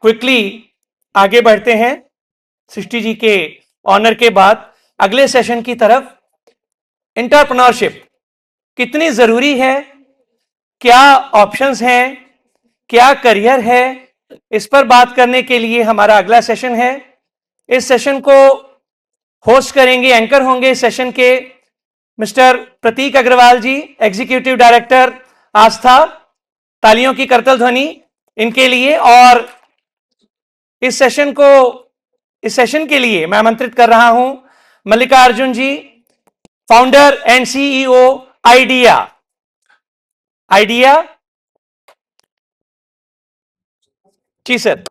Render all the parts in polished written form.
Quickly आगे बढ़ते हैं सृष्टि जी के ऑनर के बाद अगले सेशन की तरफ। एंटरप्रेन्योरशिप कितनी जरूरी है, क्या ऑप्शंस हैं, क्या करियर है, इस पर बात करने के लिए हमारा अगला सेशन है। इस सेशन को होस्ट करेंगे, एंकर होंगे इस सेशन के मिस्टर प्रतीक अग्रवाल जी, एग्जीक्यूटिव डायरेक्टर आस्था। तालियों की करतल ध्वनि इनके लिए। और इस सेशन के लिए मैं आमंत्रित कर रहा हूं Mallikarjun ji, founder and CEO Idea. जी सर,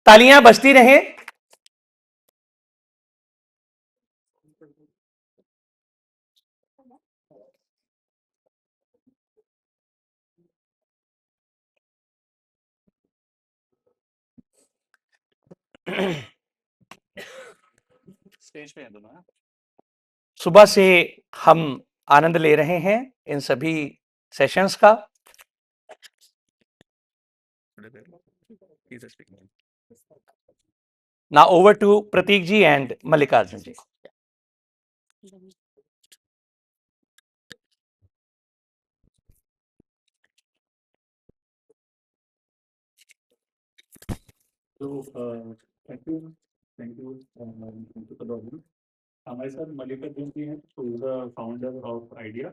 तालियां बजती रहें। स्टेज पे है दोनों। सुबह से हम आनंद ले रहे हैं इन सभी सेशंस का। Now over to Prateek ji and Mallikarjun ji. So, thank you. Thank you, Kadoli. Myself, Mallikarjun ji, who is the founder of IDEA.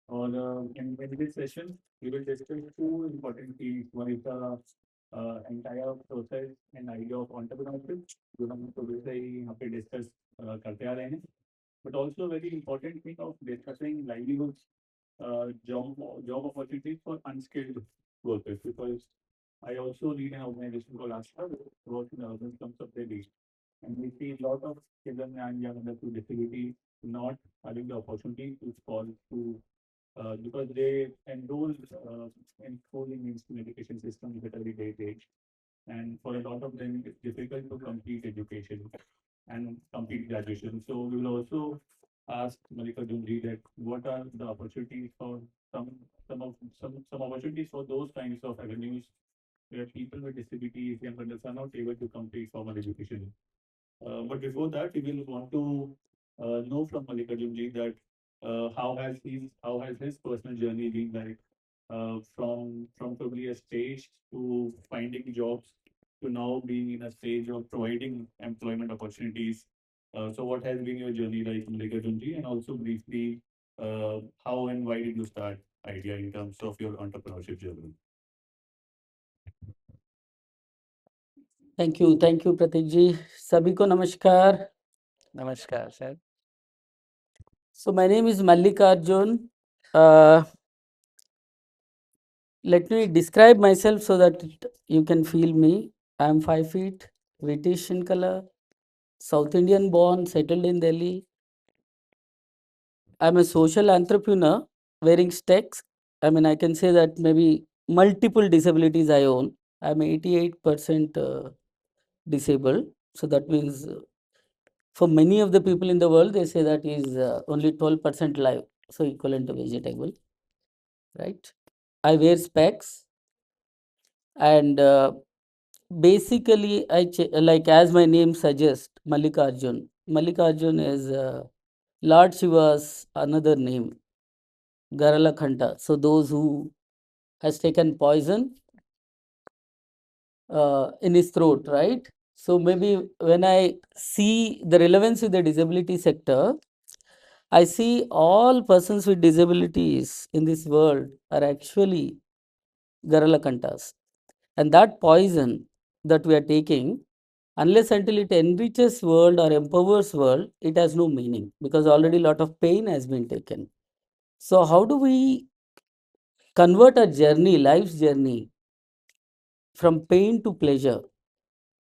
In this session, we will discuss two important themes. One is the entire process and idea of entrepreneurship, जो हम थोड़े से ही यहाँ पे discuss करते आ रहे हैं. But also very important thing of discussing livelihoods, job opportunities for unskilled workers, because I also lead an organization called Ashta, which works in urban slums of Delhi. And we see a lot of children and young adults with disability not having the opportunity to fall to because they enroll in school in mainstream education systems at a very late age. And for a lot of them, it's difficult to complete education and complete graduation. So we will also ask Mallikarjun ji that what are the opportunities for some opportunities for those kinds of avenues where people with disabilities, young adults are not able to complete formal education. But before that, we will want to know from Mallikarjun ji that how has his personal journey been like from probably a stage to finding jobs to now being in a stage of providing employment opportunities. So what has been your journey like, Mallikarjun ji, and also briefly how and why did you start IDEA in terms of your entrepreneurship journey? Thank you Prateek ji. सभी को नमस्कार। नमस्कार sir. So my name is Mallikarjun. Let me describe myself so that you can feel me. I am 5 feet, British in color, South Indian born, settled in Delhi. I'm a social entrepreneur wearing specs. I mean, I can say that maybe multiple disabilities I own. I'm 88% disabled. So that means for many of the people in the world, they say that is only 12% live, so equivalent to vegetable, right? I wear specs, and basically, like as my name suggests, Mallikarjun. Mallikarjun is Lord Shiva's another name, Garalakhanta. So those who has taken poison in his throat, right? So maybe when I see the relevance with the disability sector, I see all persons with disabilities in this world are actually Garalakantas. And that poison that we are taking, unless until it enriches world or empowers world, it has no meaning, because already a lot of pain has been taken. So how do we convert a journey, life's journey, from pain to pleasure?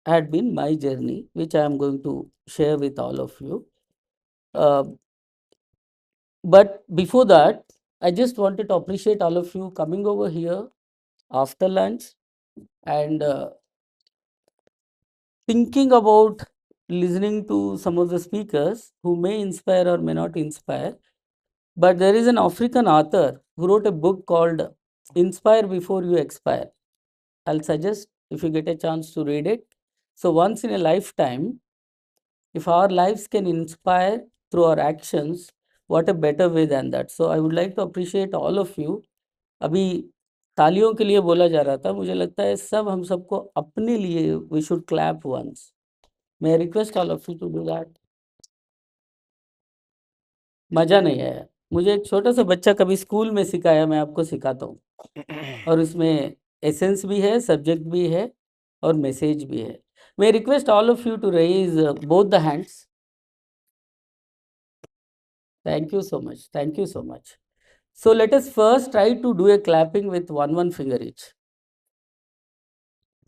Had been my journey, which I am going to share with all of you. But before that, I just wanted to appreciate all of you coming over here after lunch and thinking about listening to some of the speakers who may inspire or may not inspire. But there is an African author who wrote a book called Inspire Before You Expire. I'll suggest if you get a chance to read it. So once in a lifetime, if our lives can inspire through our actions, what a better way than that. So I would like to appreciate all of you. अभी तालियों के लिए बोला जा रहा था, मुझे लगता है सब हम सबको अपने लिए we should clap once. May I request all of you to do that? मजा नहीं आया। मुझे एक छोटा सा बच्चा कभी स्कूल में सिखाया, मैं आपको सिखाता हूँ, और उसमें एसेंस भी है, सब्जेक्ट भी है और मैसेज भी है। May I request all of you to raise both the hands. Thank you so much. Thank you so much. So let us first try to do a clapping with one finger each.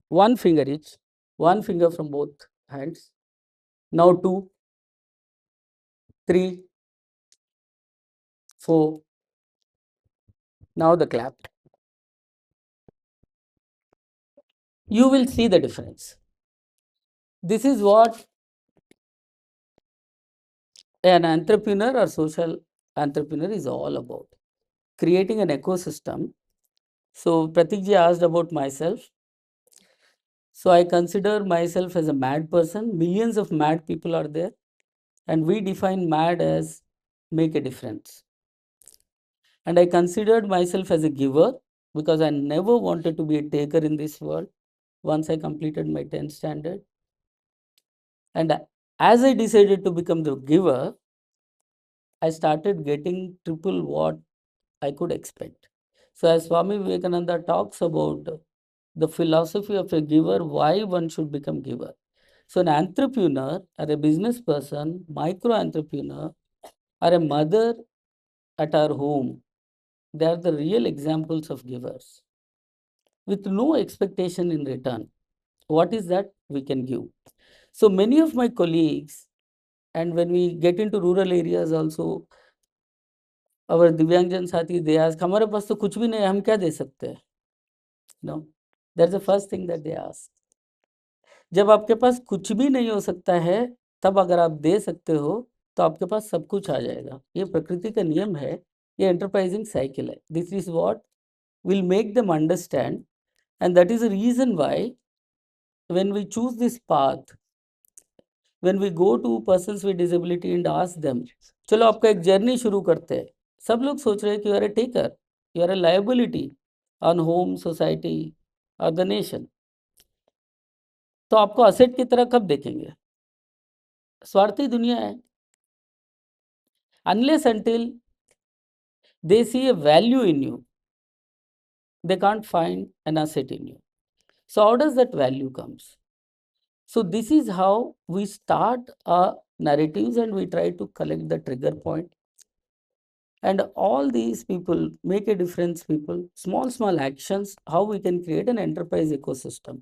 One finger each. One finger from both hands. Now 2, 3, 4. Now the clap. You will see the difference. This is what an entrepreneur or social entrepreneur is all about. Creating an ecosystem. So Pratik ji asked about myself. So I consider myself as a mad person. Millions of mad people are there. And we define mad as make a difference. And I considered myself as a giver because I never wanted to be a taker in this world once I completed my 10th standard. And as I decided to become the giver, I started getting triple what I could expect. So as Swami Vivekananda talks about the philosophy of a giver, why one should become giver. So an entrepreneur or a business person, micro entrepreneur, or a mother at our home, they are the real examples of givers with no expectation in return. What is that we can give? So many of my colleagues, and when we get into rural areas also, our Divyangjan Sati, they ask, हमारे पास तो कुछ भी नहीं है, हम क्या दे सकते हैं? No, that's the first thing that they ask. जब आपके पास कुछ भी नहीं हो सकता है, तब अगर आप दे सकते हो, तो आपके पास सब कुछ आ जाएगा। ये प्रकृति का नियम है, ये एंटरप्राइजिंग साइकिल है। This is what will make them understand, and that is the reason why when we choose this path, when we go to persons with disability and ask them, चलो आपका एक जर्नी शुरू करते हैं, सब लोग सोच रहे हैं कि you are a taker, you are a liability on home, society और द नेशन। तो आपको असेट की तरह कब देखेंगे? स्वार्थी दुनिया है। Unless until they see a value in you, they can't find an asset in you. So how does that value comes? So this is how we start our narratives, and we try to collect the trigger point. And all these people make a difference, people, small actions, how we can create an enterprise ecosystem.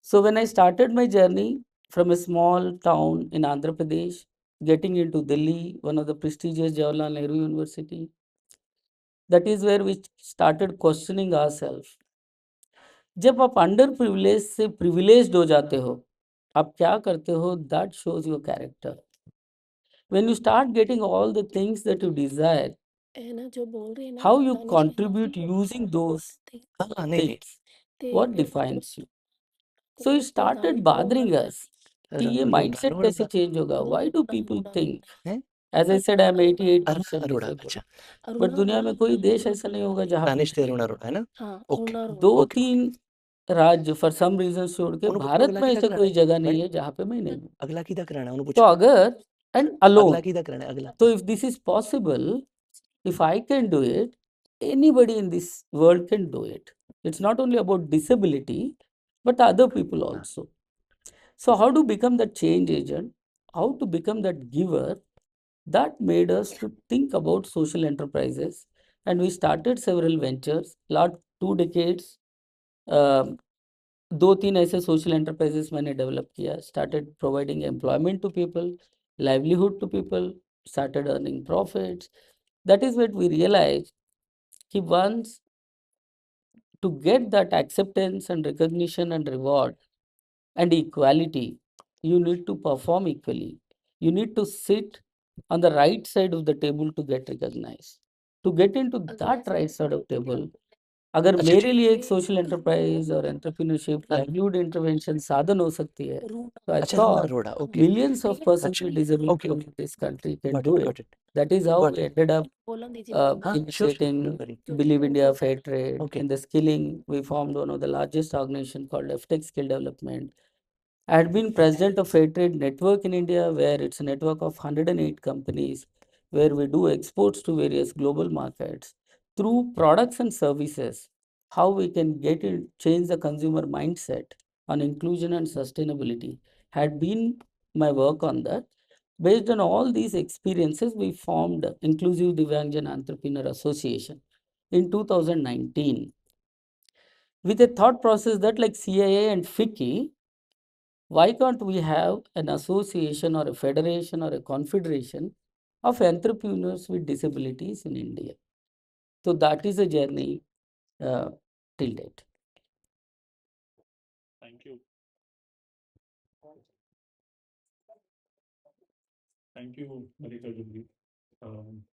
So when I started my journey from a small town in Andhra Pradesh, getting into Delhi, one of the prestigious Jawaharlal Nehru University, that is where we started questioning ourselves. जब आप under privilege से privileged हो जाते हो, आप क्या करते हो? That shows your character. When you start getting all the things that you desire, है ना, जो बोल रही है ना how you दानिश contribute भाई, using those हाँ नहीं नहीं things, ते what defines you? So it started bothering us कि ये mindset कैसे change होगा? Why do people think? हैं? As I said, I am 88% Arora, disabled. अच्छा But दुनिया में कोई देश ऐसा नहीं होगा जहाँ पे दानिश अरोड़ा है ना? हाँ, ओके अरुणा दो ओके तीन राज्य फॉर सम रीजन छोड़ के उन्होंने भारत अगला में किधर ऐसे कराना कोई है? जगह नहीं है जहाँ पे मैं नहीं हूँ। अगला किधर कराना है? उन्होंने तो पूछा अगर एंड अगला अलोन, किधर कराना है? अगला तो if this is possible, if I can do it, anybody in this world can do it. It's not only about disability, but other people also. So how to become that change agent, how to become that giver, that made us to think about social enterprises, and we started several ventures. Last 2 decades, दो तीन ऐसे social enterprises मैंने develop किया, started providing employment to people, livelihood to people, started earning profits. That is what we realized कि once to get that acceptance and recognition and reward and equality, you need to perform equally. You need to sit on the right side of the table to get recognized. To get into that right side of table, अगर अच्छा मेरे लिए एक social enterprise और entrepreneurship livelihood intervention साधन हो सकती है, तो आई अच्छा थॉट रोड़ा ओके millions of persons अच्छा with disability okay in okay this country can got do it it. Got it That is how got we it ended up बोलने दीजिए हाँ श्योर initiating क्योंकि Believe वो India बोल Fair Trade. Okay. In the skilling, we formed one of the largest organization called FTech Skill Development. I had been president of Fair Trade Network in India, where it's a network of 108 companies, where we do exports to various global markets through products and services. How we can get it, change the consumer mindset on inclusion and sustainability had been my work on that. Based on all these experiences, we formed Inclusive Divangjan Entrepreneur Association in 2019 with a thought process that, like CIA and FICCI, why can't we have an association or a federation or a confederation of entrepreneurs with disabilities in India? So that is a journey till date. Thank you. Thank you, Malika Jubli. Um,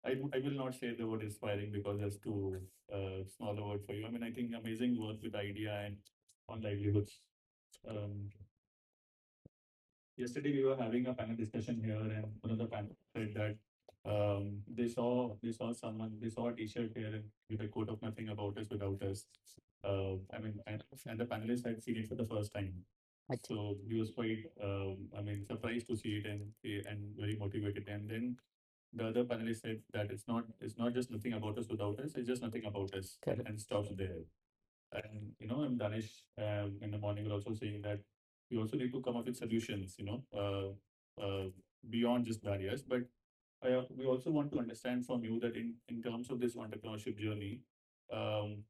I will not say the word inspiring because that's too small a word for you. I mean, I think amazing work with idea and on livelihoods. Um, Yesterday we were having a panel discussion here, and one of the panel said that they saw a T-shirt here and with a quote of "Nothing about us without us." I mean, and the panelists had seen it for the first time, so he was quite I mean surprised to see it and very motivated. And then the other panelist said that it's not just nothing about us without us; it's just nothing about us Correct. and stops there. And and Danish in the morning were also saying that we also need to come up with solutions, beyond just barriers. But we also want to understand from you that in terms of this entrepreneurship journey, um,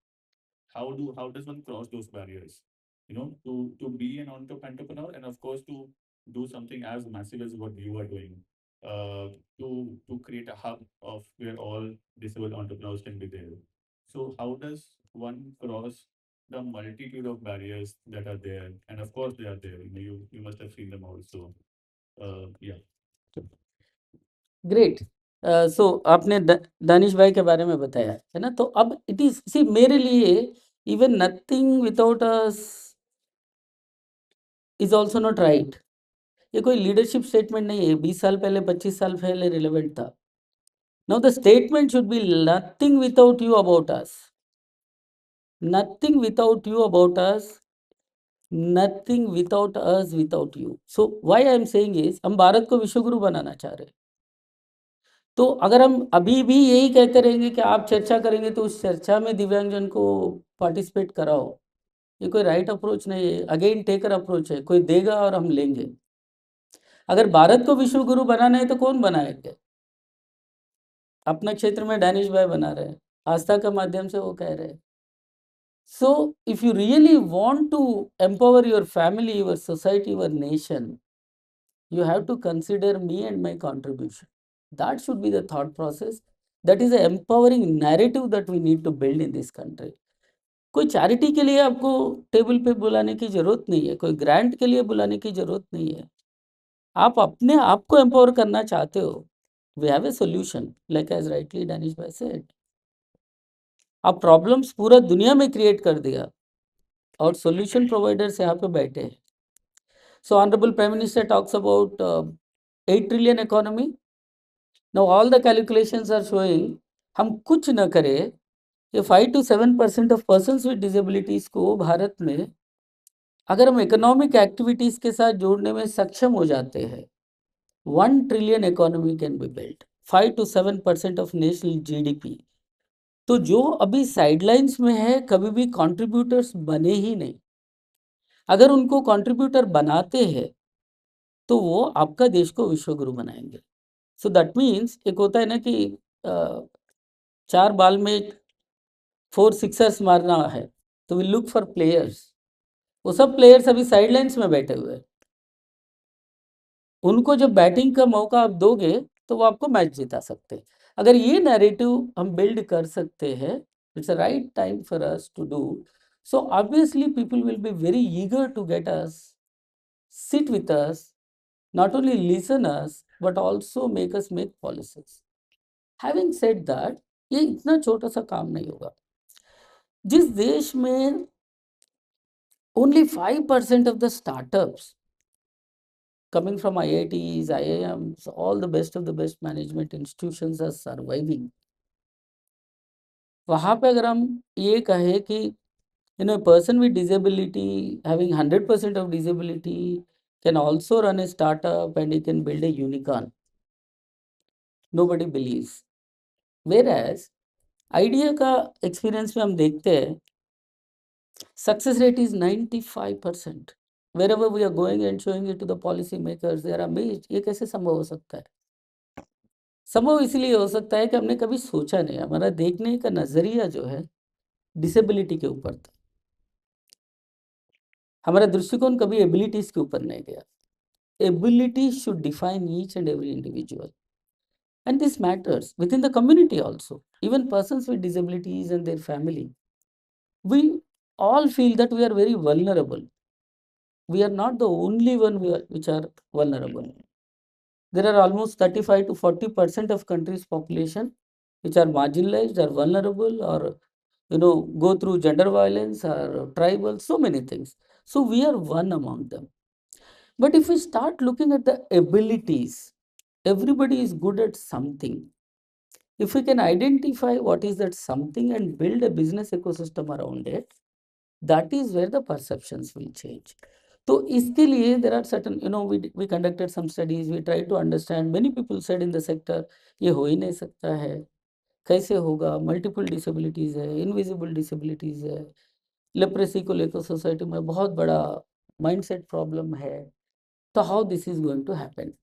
how does one cross those barriers? To be an entrepreneur and of course to do something as massive as what you are doing. To create a hub of where all disabled entrepreneurs can be there. So how does one cross the multitude of barriers that are there? And of course they are there. You must have seen them also. Yeah. Great so आपने दानिश भाई के बारे में बताया है ना, तो अब इट इज सी मेरे लिए even nothing without us is also not right. ये कोई लीडरशिप स्टेटमेंट नहीं है, 20 साल पहले 25 साल पहले रिलेवेंट था. Now the statement should be nothing without you about us, nothing without you about us, nothing without us without you. So why I am saying is हम भारत को विश्वगुरु बनाना चाह रहे हैं. तो अगर हम अभी भी यही कहते रहेंगे कि आप चर्चा करेंगे तो उस चर्चा में दिव्यांगजन को पार्टिसिपेट कराओ, ये कोई राइट अप्रोच नहीं है. अगेन टेकर अप्रोच है, कोई देगा और हम लेंगे. अगर भारत को विश्व गुरु बनाना है तो कौन बनाएंगे? अपना क्षेत्र में डैनिश भाई बना रहे हैं, आस्था के माध्यम से वो कह रहे हैं. So if you really want to empower your family, your society, your nation, you have to consider me and my contribution. That should be the thought process. That is an empowering narrative that we need to build in this country. कोई charity के लिए आपको table पे बुलाने की जरूरत नहीं है, कोई ग्रांट के लिए बुलाने की जरूरत नहीं है. आप अपने आप को एम्पावर करना चाहते हो, we have a solution like as rightly Danish भाई सेड. आप प्रॉब्लम्स पूरा दुनिया में क्रिएट कर दिया और सोल्यूशन प्रोवाइडर्स यहाँ पे बैठे हैं. So Honorable Prime Minister talks about 8 trillion economy. Now all the calculations are showing हम कुछ न करें, ये 5 to 7% of persons with disabilities को भारत में अगर हम इकोनॉमिक एक्टिविटीज के साथ जोड़ने में सक्षम हो जाते हैं, 1 trillion economy can be built, 5 to 7% of national GDP. तो जो अभी साइडलाइंस में है कभी भी कंट्रीब्यूटर्स बने ही नहीं. अगर उनको कंट्रीब्यूटर बनाते हैं तो वो आपका देश को विश्वगुरु बनाएंगे. सो दैट मीन्स एक होता है ना कि 4 बाल में 4 सिक्सर्स मारना है तो वी लुक फॉर प्लेयर्स. वो सब प्लेयर्स अभी साइडलाइंस में बैठे हुए हैं. उनको जब बैटिंग का मौका आप दोगे तो वो आपको मैच जिता सकते हैं. अगर ये नैरेटिव हम बिल्ड कर सकते हैं, it's a right time for us to do. So obviously people will be very eager to get us, sit with us, not only listen us, but also make us make policies. Having said that, ये इतना छोटा सा काम नहीं होगा। जिस देश में only 5% of the startups coming from IITs, IIMs, all the best management institutions are surviving, वहाँ पे अगर हम ये कहें कि person with disability having 100% of disability can also run a startup and he can build a unicorn, nobody believes. Whereas idea का experience में हम देखते हैं success rate is 95%. wherever we are going and showing it to the policy makers, they are amazed. ये कैसे संभव हो सकता है? संभव इसलिए हो सकता है कि हमने कभी सोचा नहीं, हमारा देखने का नजरिया जो है डिसेबिलिटी के ऊपर था, हमारा दृष्टिकोण कभी एबिलिटीज के ऊपर नहीं गया. Ability should define each and every individual, and this matters within the community also, even persons with disabilities and their family. We all feel that we are very vulnerable. We are not the only one which are vulnerable. There are almost 35 to 40% of country's population which are marginalized or vulnerable, or go through gender violence or tribal, so many things. So we are one among them. But if we start looking at the abilities, everybody is good at something. If we can identify what is that something and build a business ecosystem around it, that is where the perceptions will change. तो इसके लिए there are certain, we conducted some studies, we tried to understand. Many people said in the sector, ये हो ही नहीं सकता है, कैसे होगा, मल्टीपल डिसेबिलिटीज है, इनविजिबल डिसेबिलिटीज है, लेप्रेसी को लेकर सोसाइटी में बहुत बड़ा माइंडसेट प्रॉब्लम है, तो how this is going to happen.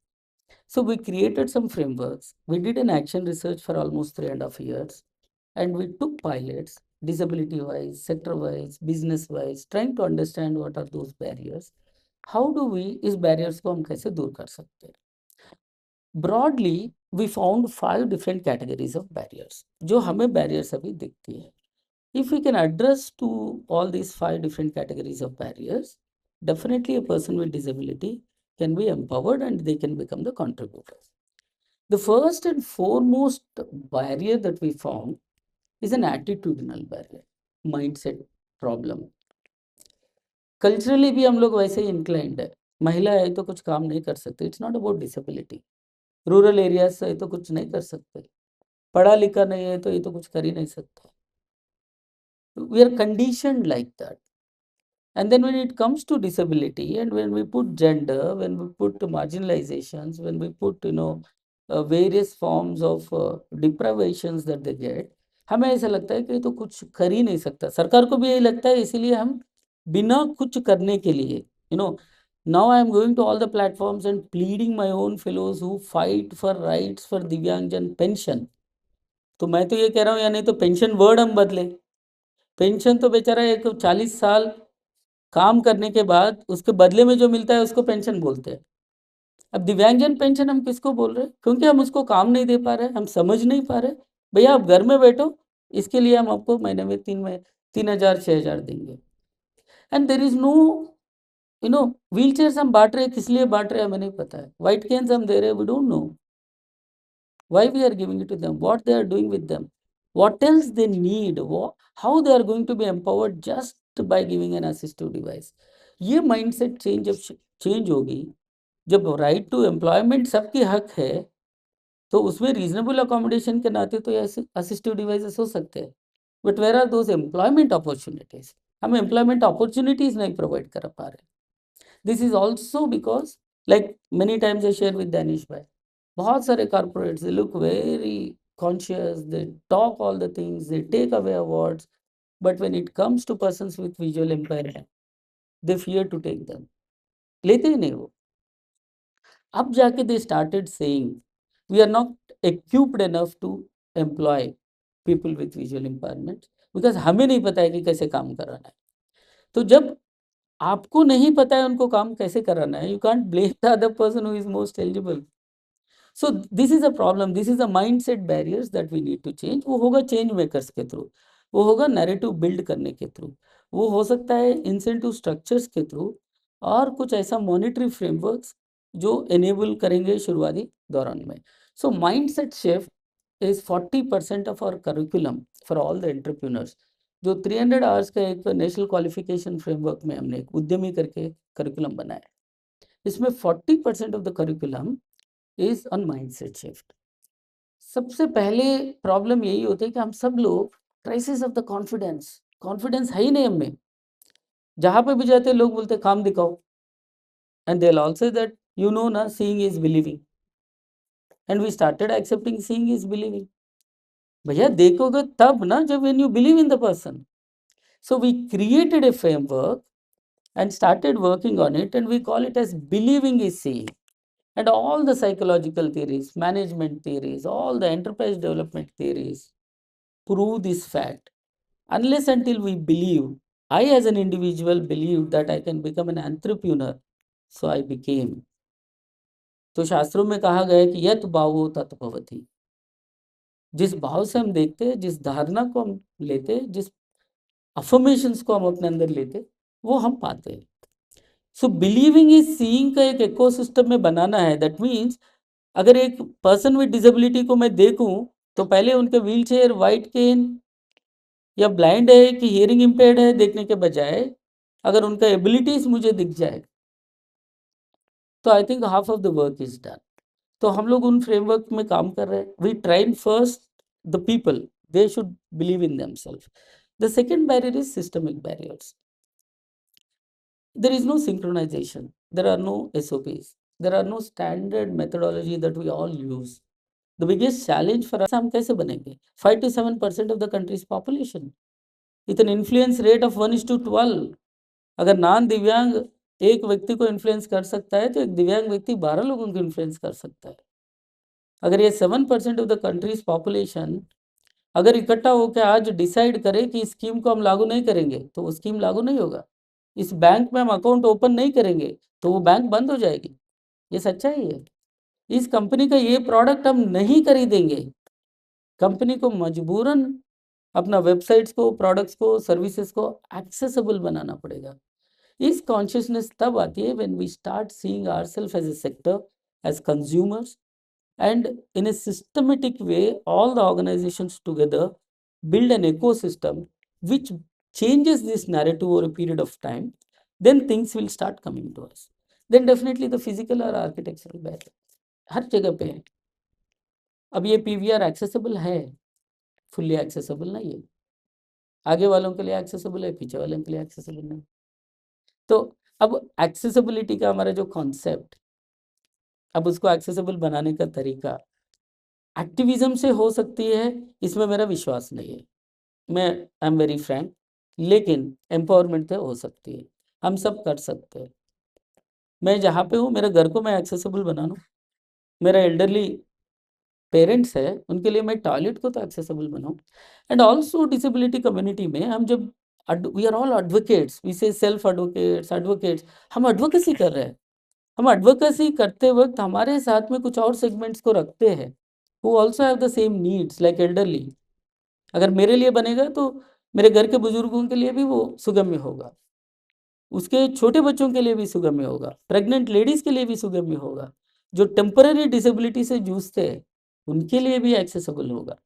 So we created some frameworks. We did an action research for almost 3.5 years, and we took pilots, disability-wise, sector-wise, business-wise, trying to understand what are those barriers. How do we इस barriers को हम कैसे दूर कर सकते हैं? Broadly, we found 5 different categories of barriers, जो हमें barriers अभी दिखती है. If we can address to all these 5 different categories of barriers, definitely a person with disability can be empowered and they can become the contributors. The first and foremost barrier that we found is an attitudinal barrier, mindset problem. Culturally भी हम लोग वैसे ही inclined है, महिला है तो कुछ काम नहीं कर सकते. It's not about disability. Rural areas है तो कुछ नहीं कर सकते, पढ़ा लिखा नहीं है तो ये तो कुछ कर ही नहीं सकता. We are conditioned like that. And then when it comes to disability, and when we put gender, when we put marginalizations, when we put various forms of deprivations that they get, हमें ऐसा लगता है कि तो कुछ कर ही नहीं सकता. सरकार को भी यही लगता है, इसीलिए हम बिना कुछ करने के लिए now I am going to all the platforms and pleading my own fellows who fight for rights for दिव्यांगजन पेंशन. तो मैं तो ये कह रहा हूँ, या नहीं तो पेंशन वर्ड हम बदले. पेंशन तो बेचारा एक 40 साल काम करने के बाद उसके बदले में जो मिलता है उसको पेंशन बोलते हैं. अब दिव्यांगजन पेंशन हम किसको बोल रहे हैं? क्योंकि हम उसको काम नहीं दे पा रहे, हम समझ नहीं पा रहे. भैया आप घर में बैठो, इसके लिए हम आपको महीने में 3,000 6,000 देंगे. And there is no wheelchairs हम बांट रहे हैं, किस लिए बांट रहे हैं हमें नहीं पता है. व्हाइट कैन्स हम दे रहे हैं, we don't know why we are giving it to them, what they are doing with them, what else they need, how they are going to be empowered just by giving an assistive device. ये mindset change होगी जब right to employment सबकी हक है, तो उसमें reasonable accommodation के नाते तो ऐसे असिस्टिव डिवाइसेस हो सकते हैं. But where are those employment opportunities? हम एम्प्लॉयमेंट अपॉर्चुनिटीज नहीं प्रोवाइड कर पा रहे. This is also because like many times I share with Danish भाई, बहुत सारे corporates, they look very conscious, they talk all the things, they take away awards, but when it comes to persons with visual impairment, they fear to take them. लेते ही नहीं वो. अब जाके they started saying we are not equipped enough to employ people with visual impairment, because हमें नहीं पता है कि कैसे काम कराना है. तो जब आपको नहीं पता है उनको काम कैसे कराना है, you can't blame the other person who is most eligible. So this is a problem, this is a mindset barriers that we need to change. वो होगा चेंज मेकर्स के थ्रू, वो होगा नैरेटिव बिल्ड करने के थ्रू, वो हो सकता है इंसेंटिव स्ट्रक्चर्स के थ्रू, और कुछ ऐसा मॉनिटरी फ्रेमवर्क्स जो एनेबल करेंगे शुरुआती दौरान में. सो mindset shift is 40% of our curriculum for all the entrepreneurs. जो 300 आवर्स का एक नेशनल क्वालिफिकेशन फ्रेमवर्क में हमने एक उद्यमी करके करिकुलम बनाया, इसमें 40% of the curriculum is on mindset shift. सबसे पहले प्रॉब्लम यही होती है कि हम सब लोग क्राइसिस ऑफ द कॉन्फिडेंस है ही नहीं हमें। जहाँ पे भी जाते लोग बोलते काम दिखाओ, and they will also that you know ना seeing is believing, and we started accepting seeing is believing. भैया देखोगे तब ना जब when you believe in the person. So we created a framework and started working on it, and we call it as believing is seeing. And all the psychological theories, management theories, all the enterprise development theories prove this fact. Unless until we believe, I as an individual believed that I can become an entrepreneur, so I became. तो शास्त्रों में कहा गया है कि यत भावो तत भवति। जिस भाव से हम देखते हैं, जिस धारणा को हम लेते, जिस अफर्मेशंस को हम अपने अंदर लेते, वो हम पाते हैं। सो बिलीविंग इज सीइंग का एक इकोसिस्टम में बनाना है। दैट मीन्स अगर एक पर्सन विद डिसेबिलिटी को मैं देखूं तो पहले उनके व्हील चेयर, वाइट केन या ब्लाइंड है कि हियरिंग इम्पेयर्ड है देखने के बजाय अगर उनका एबिलिटीज मुझे दिख जाए तो I think half of the work is done. तो हम लोग उन फ्रेमवर्क में काम कर रहे हैं। We train first the people, they should believe in themselves. The second barrier is systemic barriers. There is no synchronization, there are no SOPs, there are no standard methodology that we all use. The biggest challenge for us, हम कैसे बनेंगे? 5 to 7% of the country's population with an influence rate of 1:12। अगर non दिव्यांग एक व्यक्ति को influence कर सकता है तो एक दिव्यांग व्यक्ति 12 लोगों को इन्फ्लुएंस कर सकता है। अगर ये 7% ऑफ द कंट्रीज पॉपुलेशन अगर इकट्ठा होकर आज डिसाइड करे कि इस स्कीम को हम लागू नहीं करेंगे तो वो स्कीम लागू नहीं होगा। इस बैंक में हम अकाउंट ओपन नहीं करेंगे तो वो बैंक बंद हो जाएगी। ये सच्चाई है। इस कंपनी का ये प्रोडक्ट हम नहीं खरीदेंगे, कंपनी को मजबूरन अपना वेबसाइट्स को, प्रोडक्ट्स को, सर्विसेज को एक्सेसिबल बनाना पड़ेगा। इस कॉन्शियसनेस तब आती है when we start seeing ourselves as a sector, as consumers, and in a systematic way all the organizations together build an ecosystem which changes this narrative over a period of time, then things will start coming to us. Then definitely the physical or architectural barrier हर जगह पे है। अब ये PVR accessible है, fully accessible नहीं है। आगे वालों के लिए एक्सेसिबल है, पीछे वालों के लिए एक्सेसिबल नहीं। तो अब एक्सेसिबिलिटी का हमारा जो कॉन्सेप्ट, अब उसको एक्सेसिबल बनाने का तरीका एक्टिविज्म से हो सकती है, इसमें मेरा विश्वास नहीं है। मैं आई एम वेरी फ्रैंक, लेकिन एम्पावरमेंट से हो सकती है, हम सब कर सकते हैं। मैं जहाँ पे हूँ मेरे घर को मैं एक्सेसिबल बना लूँ, मेरा एल्डरली पेरेंट्स है उनके लिए मैं टॉयलेट को तो एक्सेसिबल बनाऊँ। एंड ऑल्सो डिसेबिलिटी कम्युनिटी में हम जब we are all advocates, we say self advocates, हम एडवोकेसी कर रहे हैं। हम एडवोकेसी करते वक्त हमारे साथ में कुछ और सेगमेंट्स को रखते हैं who also have the same needs like elderly। अगर मेरे लिए बनेगा तो मेरे घर के बुजुर्गों के लिए भी वो सुगम्य होगा, उसके छोटे बच्चों के लिए भी सुगम्य होगा, प्रेग्नेंट लेडीज के लिए भी सुगम्य होगा, जो टेम्पररी डिसेबिलिटी से जूझते हैं उनके लिए भी एक्सेसिबल होगा।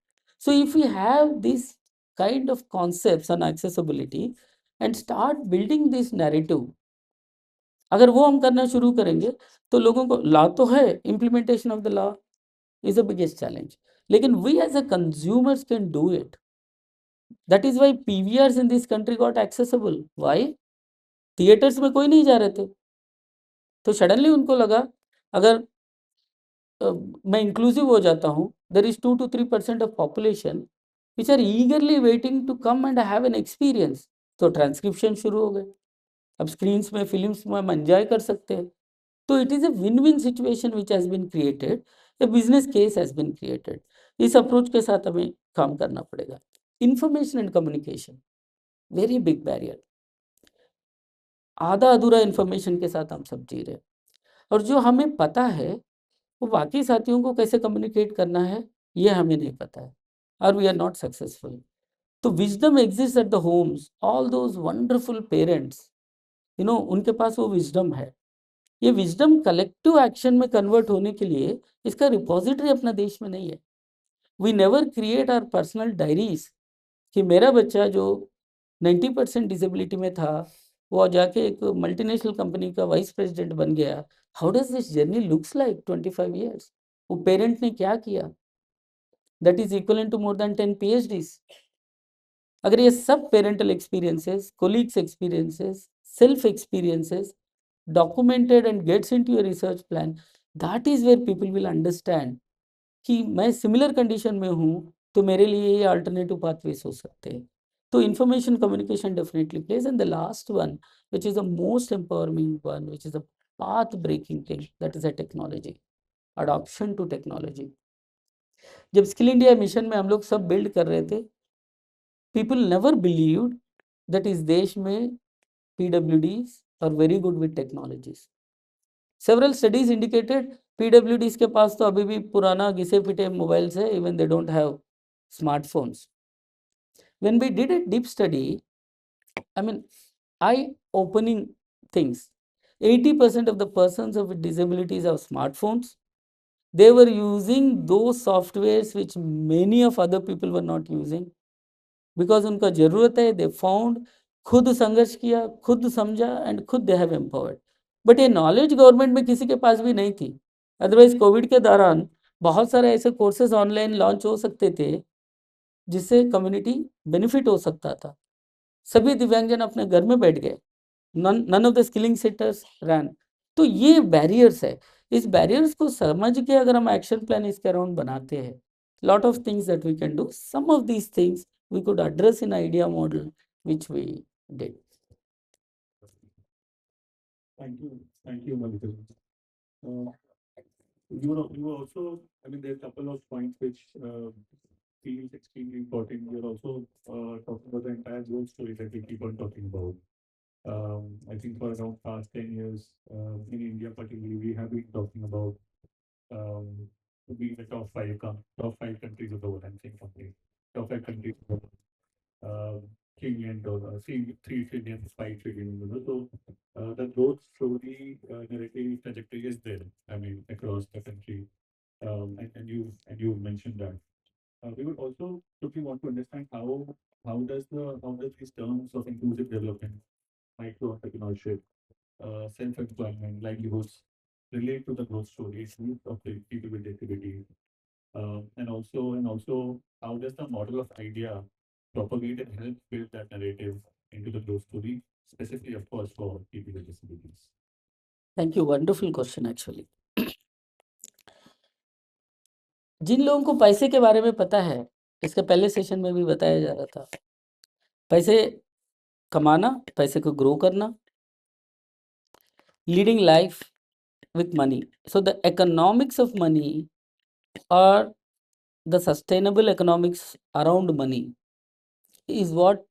सो if you have this kind of concepts on accessibility and start building this narrative, अगर वो हम करना शुरू करेंगे तो लोगों को लॉ तो है, implementation of the law is the biggest challenge, लेकिन we as a consumers can do it। that is why PVRs in this country got accessible। why? Theatres में कोई नहीं जा रहे थे तो सडनली उनको लगा अगर मैं इंक्लूसिव हो जाता हूँ, there is 2 to 3% of population which are eagerly waiting to come and have an experience, तो ट्रांसक्रिप्शन शुरू हो गए। अब स्क्रीन्स में, फिल्म्स में हम एंजॉय कर सकते हैं। तो it is a win win situation which has been created, a business case has been created. इस अप्रोच के साथ हमें काम करना पड़ेगा। Information and communication very big barrier. आधा अधूरा इंफॉर्मेशन के साथ हम सब जी रहे हैं, और जो हमें पता है वो बाकी साथियों को कैसे कम्युनिकेट करना है ये हमें नहीं पता है, और वी आर नॉट सक्सेसफुल। तो wisdom exist at the homes, all those wonderful parents, you know, उनके पास वो विजडम है। ये विजडम कलेक्टिव एक्शन में कन्वर्ट होने के लिए इसका रिपोजिटरी अपना देश में नहीं है। We never create our personal diaries कि मेरा बच्चा जो 90% डिसेबिलिटी में था वो जाके एक मल्टीनेशनल कंपनी का वाइस प्रेसिडेंट बन गया. How does this journey looks like 25 years? वो पेरेंट ने क्या किया? That is equal to more than 10 PhDs. अगर ये सब parental experiences, colleagues experiences, self experiences documented and gets into your research plan, that is where people will understand कि मैं similar condition में हूँ तो मेरे लिए ये अल्टरनेटिव पाथवेज हो सकते हैं. तो information communication definitely plays. And the last one which is the most empowering one which is the path breaking thing, that is a technology, adoption to technology. जब स्किल इंडिया मिशन में हम लोग सब build कर रहे थे, people never believed that इस देश में PWDs are very good with technologies. Several studies indicated PWDs के पास तो अभी भी पुराना घिसे पिटे मोबाइल्स है, even they don't have smartphones. When we did a deep study, I mean, eye-opening things. 80% of the persons with disabilities have smartphones. They were using those softwares which many of other people were not using. Because उनका जरूरत है, they found, खुद संघर्ष किया, खुद समझा and खुद they have empowered. But ये नॉलेज गवर्नमेंट में किसी के पास भी नहीं थी. अदरवाइज कोविड के दौरान बहुत सारे ऐसे कोर्सेज ऑनलाइन लॉन्च हो सकते थे जिससे कम्युनिटी बेनिफिट हो सकता था. सभी दिव्यांगजन अपने घर में बैठ गए. None of the skilling centers ran. तो ये बैरियर्स है. इस बैरियर्स को समझ के अगर हम एक्शन प्लान इसके अराउंड बनाते हैं, lot of things that we can do. Some of these things we could address in idea model which we did. Thank you, Malika. You were also, I mean, there are a couple of points which feels extremely important. You're also talking about the entire growth story that we keep on talking about. I think for around past 10 years, in India particularly, we have been talking about to be the top five countries of the world. I'm saying company, top five countries of the world. $1 trillion, 3 trillion, 5 trillion. So the growth story narrative trajectory is there. I mean, across the country, and you mentioned that. We would also quickly want to understand how does these terms of inclusive development, micro entrepreneurship, self-employment, livelihoods relate to the growth stories of the people with disability, and also how does the model of idea propagate and help build that narrative into the growth story, specifically of course for people with disabilities. Thank you. Wonderful question actually. जिन लोगों को पैसे के बारे में पता है, इसके पहले सेशन में भी बताया जा रहा था, पैसे कमाना, पैसे को ग्रो करना, leading life with money. So the economics of money or the sustainable economics around money is what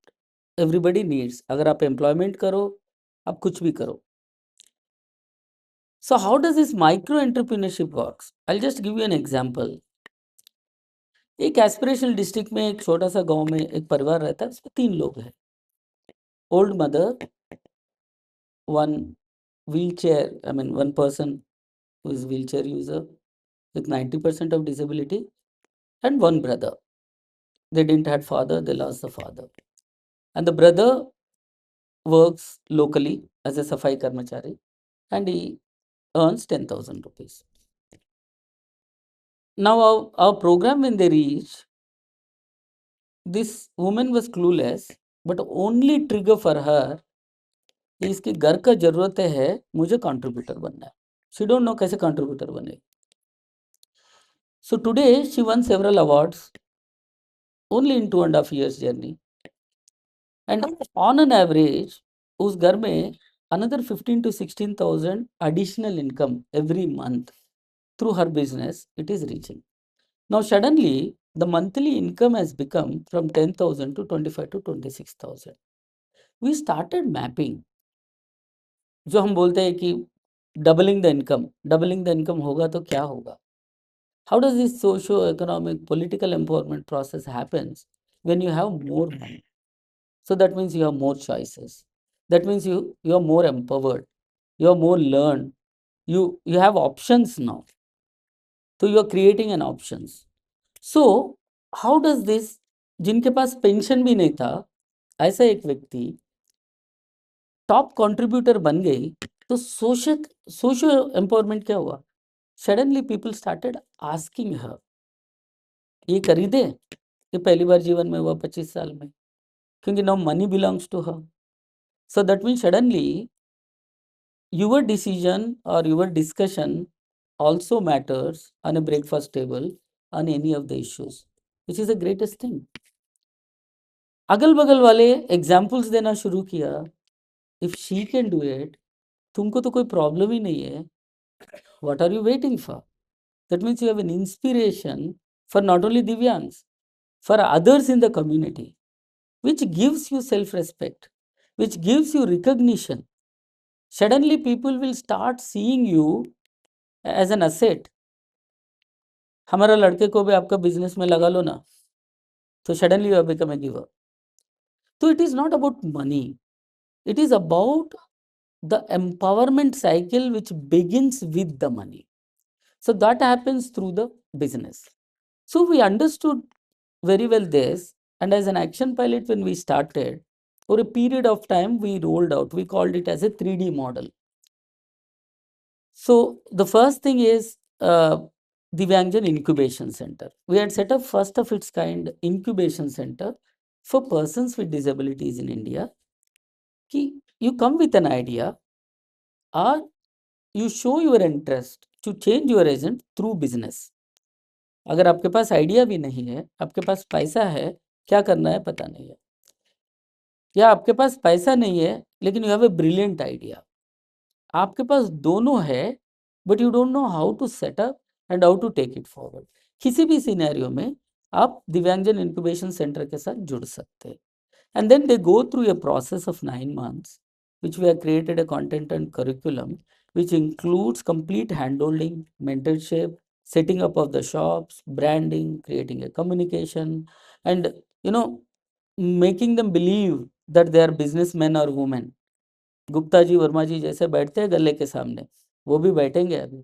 everybody needs. अगर आप employment करो, आप कुछ भी करो. So how does this micro entrepreneurship works? I'll just give you an example. एक aspirational district में एक छोटा सा गांव में एक परिवार रहता है, उसमें 3 लोग हैं. Old mother, one wheelchair, I mean one person who is wheelchair user with 90% of disability, and one brother. They didn't have father, they lost the father. And the brother works locally as a safai karmachari and he earns 10,000 rupees. Now our program, when they reach, this woman was clueless, but only trigger for her कि इसके घर का जरूरत है, मुझे contributor बनना है. She don't know कैसे कंट्रीब्यूटर बने. So today she won several awards only in 2.5 years journey. And on an average, उस घर में another 15 to 16,000 additional income every month through her business it is reaching. Now suddenly the monthly income has become from 10,000 to 25 to 26,000. We started mapping. जो हम बोलते हैं कि doubling the income होगा तो क्या होगा. How does this socio-economic political empowerment process happens when you have more money? So that means you have more choices. That means you are more empowered. You are more learned. You have options now. So you are creating an options. So how does this, जिनके पास pension भी नहीं था, ऐसा एक व्यक्ति top contributor बन गई, तो सोशल एम्पावरमेंट क्या हुआ? सडनली पीपल स्टार्टेड आस्किंग हर, ये खरीदे? ये पहली बार जीवन में हुआ 25 साल में, क्योंकि now money belongs to her. So that means suddenly your decision or your discussion also matters on a breakfast table on any of the issues, which is the greatest thing. अगल बगल वाले एग्जाम्पल्स देना शुरू किया. If she can do it, तुमको तो कोई problem ही नहीं है, what are you waiting for? That means you have an inspiration for not only Divyangs, for others in the community, which gives you self-respect, which gives you recognition. Suddenly people will start seeing you as an asset. हमारा लड़के को भी आपका business में लगा लो ना, तो suddenly you have become a giver. So it is not about money, it is about the empowerment cycle which begins with the money. So that happens through the business. So we understood very well this, and as an action pilot when we started, for a period of time we rolled out, we called it as a 3D model. So the first thing is Divyanjan Incubation Center. We had set up first of its kind incubation center for persons with disabilities in India. Ki you come with an idea or you show your interest to change your agent through business. अगर आपके पास idea भी नहीं है, आपके पास पैसा है, क्या करना है पता नहीं है, या आपके पास पैसा नहीं है लेकिन you have a brilliant idea, आपके पास दोनों है but you don't know how to set up and how to take it forward, किसी भी सिनेरियो में आप दिव्यांगजन इंक्यूबेशन सेंटर के साथ जुड़ सकते हैं. And then they go through a process of 9 months which we have created a content and curriculum which includes complete handholding, mentorship, setting up of the shops, branding, creating a communication, and making them believe that they are businessmen or women. Gupta ji Verma ji जैसे बैठते हैं गले के सामने, वो भी बैठेंगे अभी,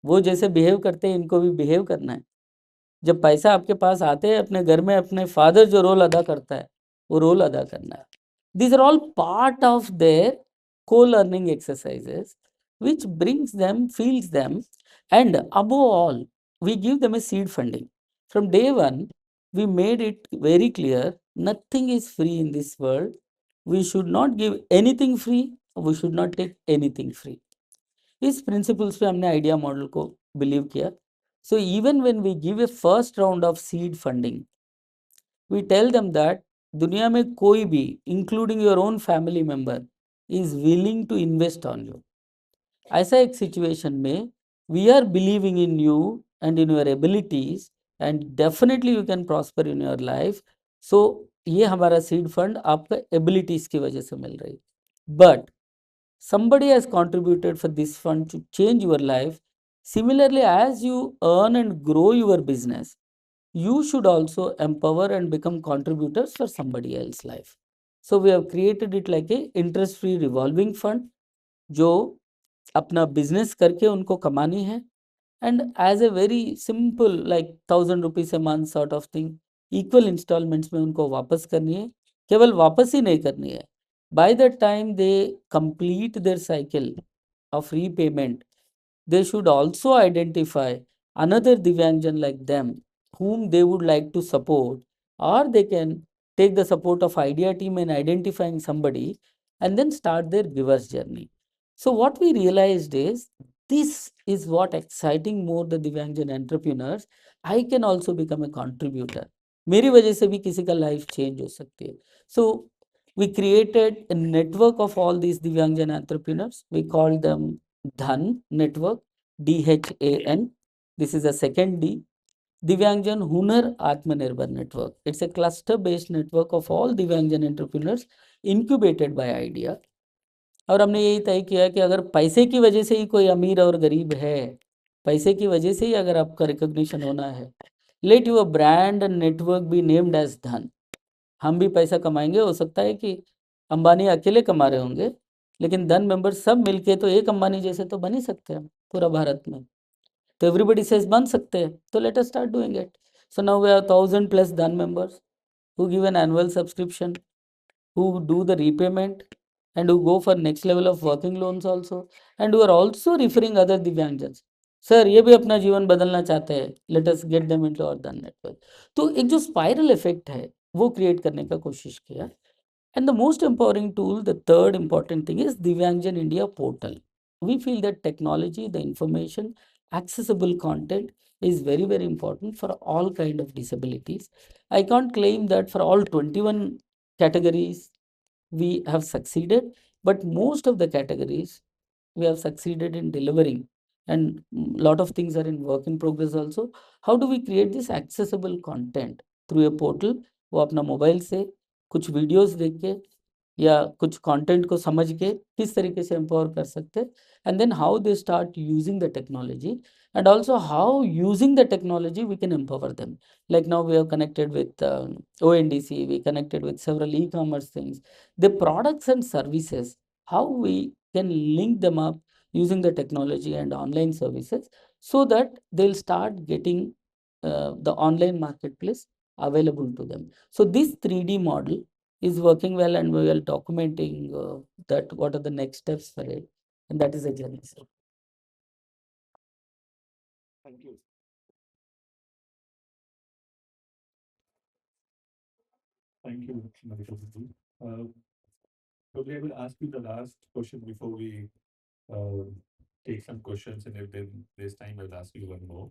वो जैसे बिहेव करते हैं इनको भी बिहेव करना है. जब पैसा आपके पास आते हैं, अपने घर में अपने फादर जो रोल अदा करता है वो रोल अदा करना है. These are all part of their co-learning exercises which brings them, feels them, and above all we give them a seed funding. From day one we made it very clear, nothing is free in this world. We should not give anything free, we should not take anything free. इस principles पे हमने Idea model को believe किया. So even when we give a first round of seed funding, we tell them that दुनिया में कोई भी including your own family member is willing to invest on you. ऐसा एक सिचुएशन में we are believing in you and in your abilities and definitely you can prosper in your life. So ये हमारा seed fund आपका abilities की वजह से मिल रही, but somebody has contributed for this fund to change your life. Similarly, as you earn and grow your business, you should also empower and become contributors for somebody else's life. So we have created it like a interest free revolving fund जो अपना business करके उनको कमानी है, and as a very simple like 1000 rupees a month sort of thing, equal installments में उनको वापस करनी है. केवल वापस ही नहीं करनी है, by the time they complete their cycle of repayment, they should also identify another Divyangjan like them whom they would like to support, or they can take the support of idea team in identifying somebody and then start their giver's journey. So what we realized is this is what exciting more the Divyangjan entrepreneurs. I can also become a contributor, मेरी वजह से भी किसी का life change हो सकती है. So we created a network of all these Divyangjan entrepreneurs. We call them Dhan Network, DHAN. This is the second D. Divyangjan Hunar Atmanirbhar Network. It's a cluster-based network of all Divyangjan entrepreneurs incubated by IDEA. और हमने यही तय किया कि अगर पैसे की वजह से ही कोई अमीर और गरीब है, पैसे की वजह से ही अगर आपका रिकॉग्निशन होना है, let your brand and network be named as DAN. हम भी पैसा कमाएंगे, हो सकता है कि अंबानी अकेले कमा रहे होंगे, लेकिन धन मेंबर सब मिलके तो एक अंबानी जैसे तो बन ही सकते हैं पूरा भारत में. तो एवरीबडी सेज बन सकते हैं, तो let us start doing it. So now we have 1,000 plus DAN members who give an annual subscription, who do the repayment, and who go for next level of working loans also, and who are also referring other Divyangjans. Sir ये भी अपना जीवन बदलना चाहते हैं, let us get them into our DAN network. तो एक जो स्पाइरल इफेक्ट है वो क्रिएट करने का कोशिश किया. And the most important tool, the third important thing is Divyangjan India portal. We feel that technology, the information, accessible content is very, very important for all kind of disabilities. I can't claim that for all 21 categories we have succeeded, but most of the categories we have succeeded in delivering, and lot of things are in work in progress also. How do we create this accessible content through a portal? वो अपना mobile से कुछ videos देख के या कुछ content को समझ के किस तरीके से एम्पावर कर सकते हैं, and then how they start using the technology, and also how using the technology we can empower them. Like now we have connected with ONDC, we connected with several e-commerce things. The products and services, how we can link them up using the technology and online services so that they'll start getting the online marketplace available to them. So this 3D model is working well, and we are documenting that what are the next steps for it, and that is a journey. Sir. Thank you. Thank you, Malika. Probably I will ask you the last question before we take some questions, and if there's time, I'll ask you one more.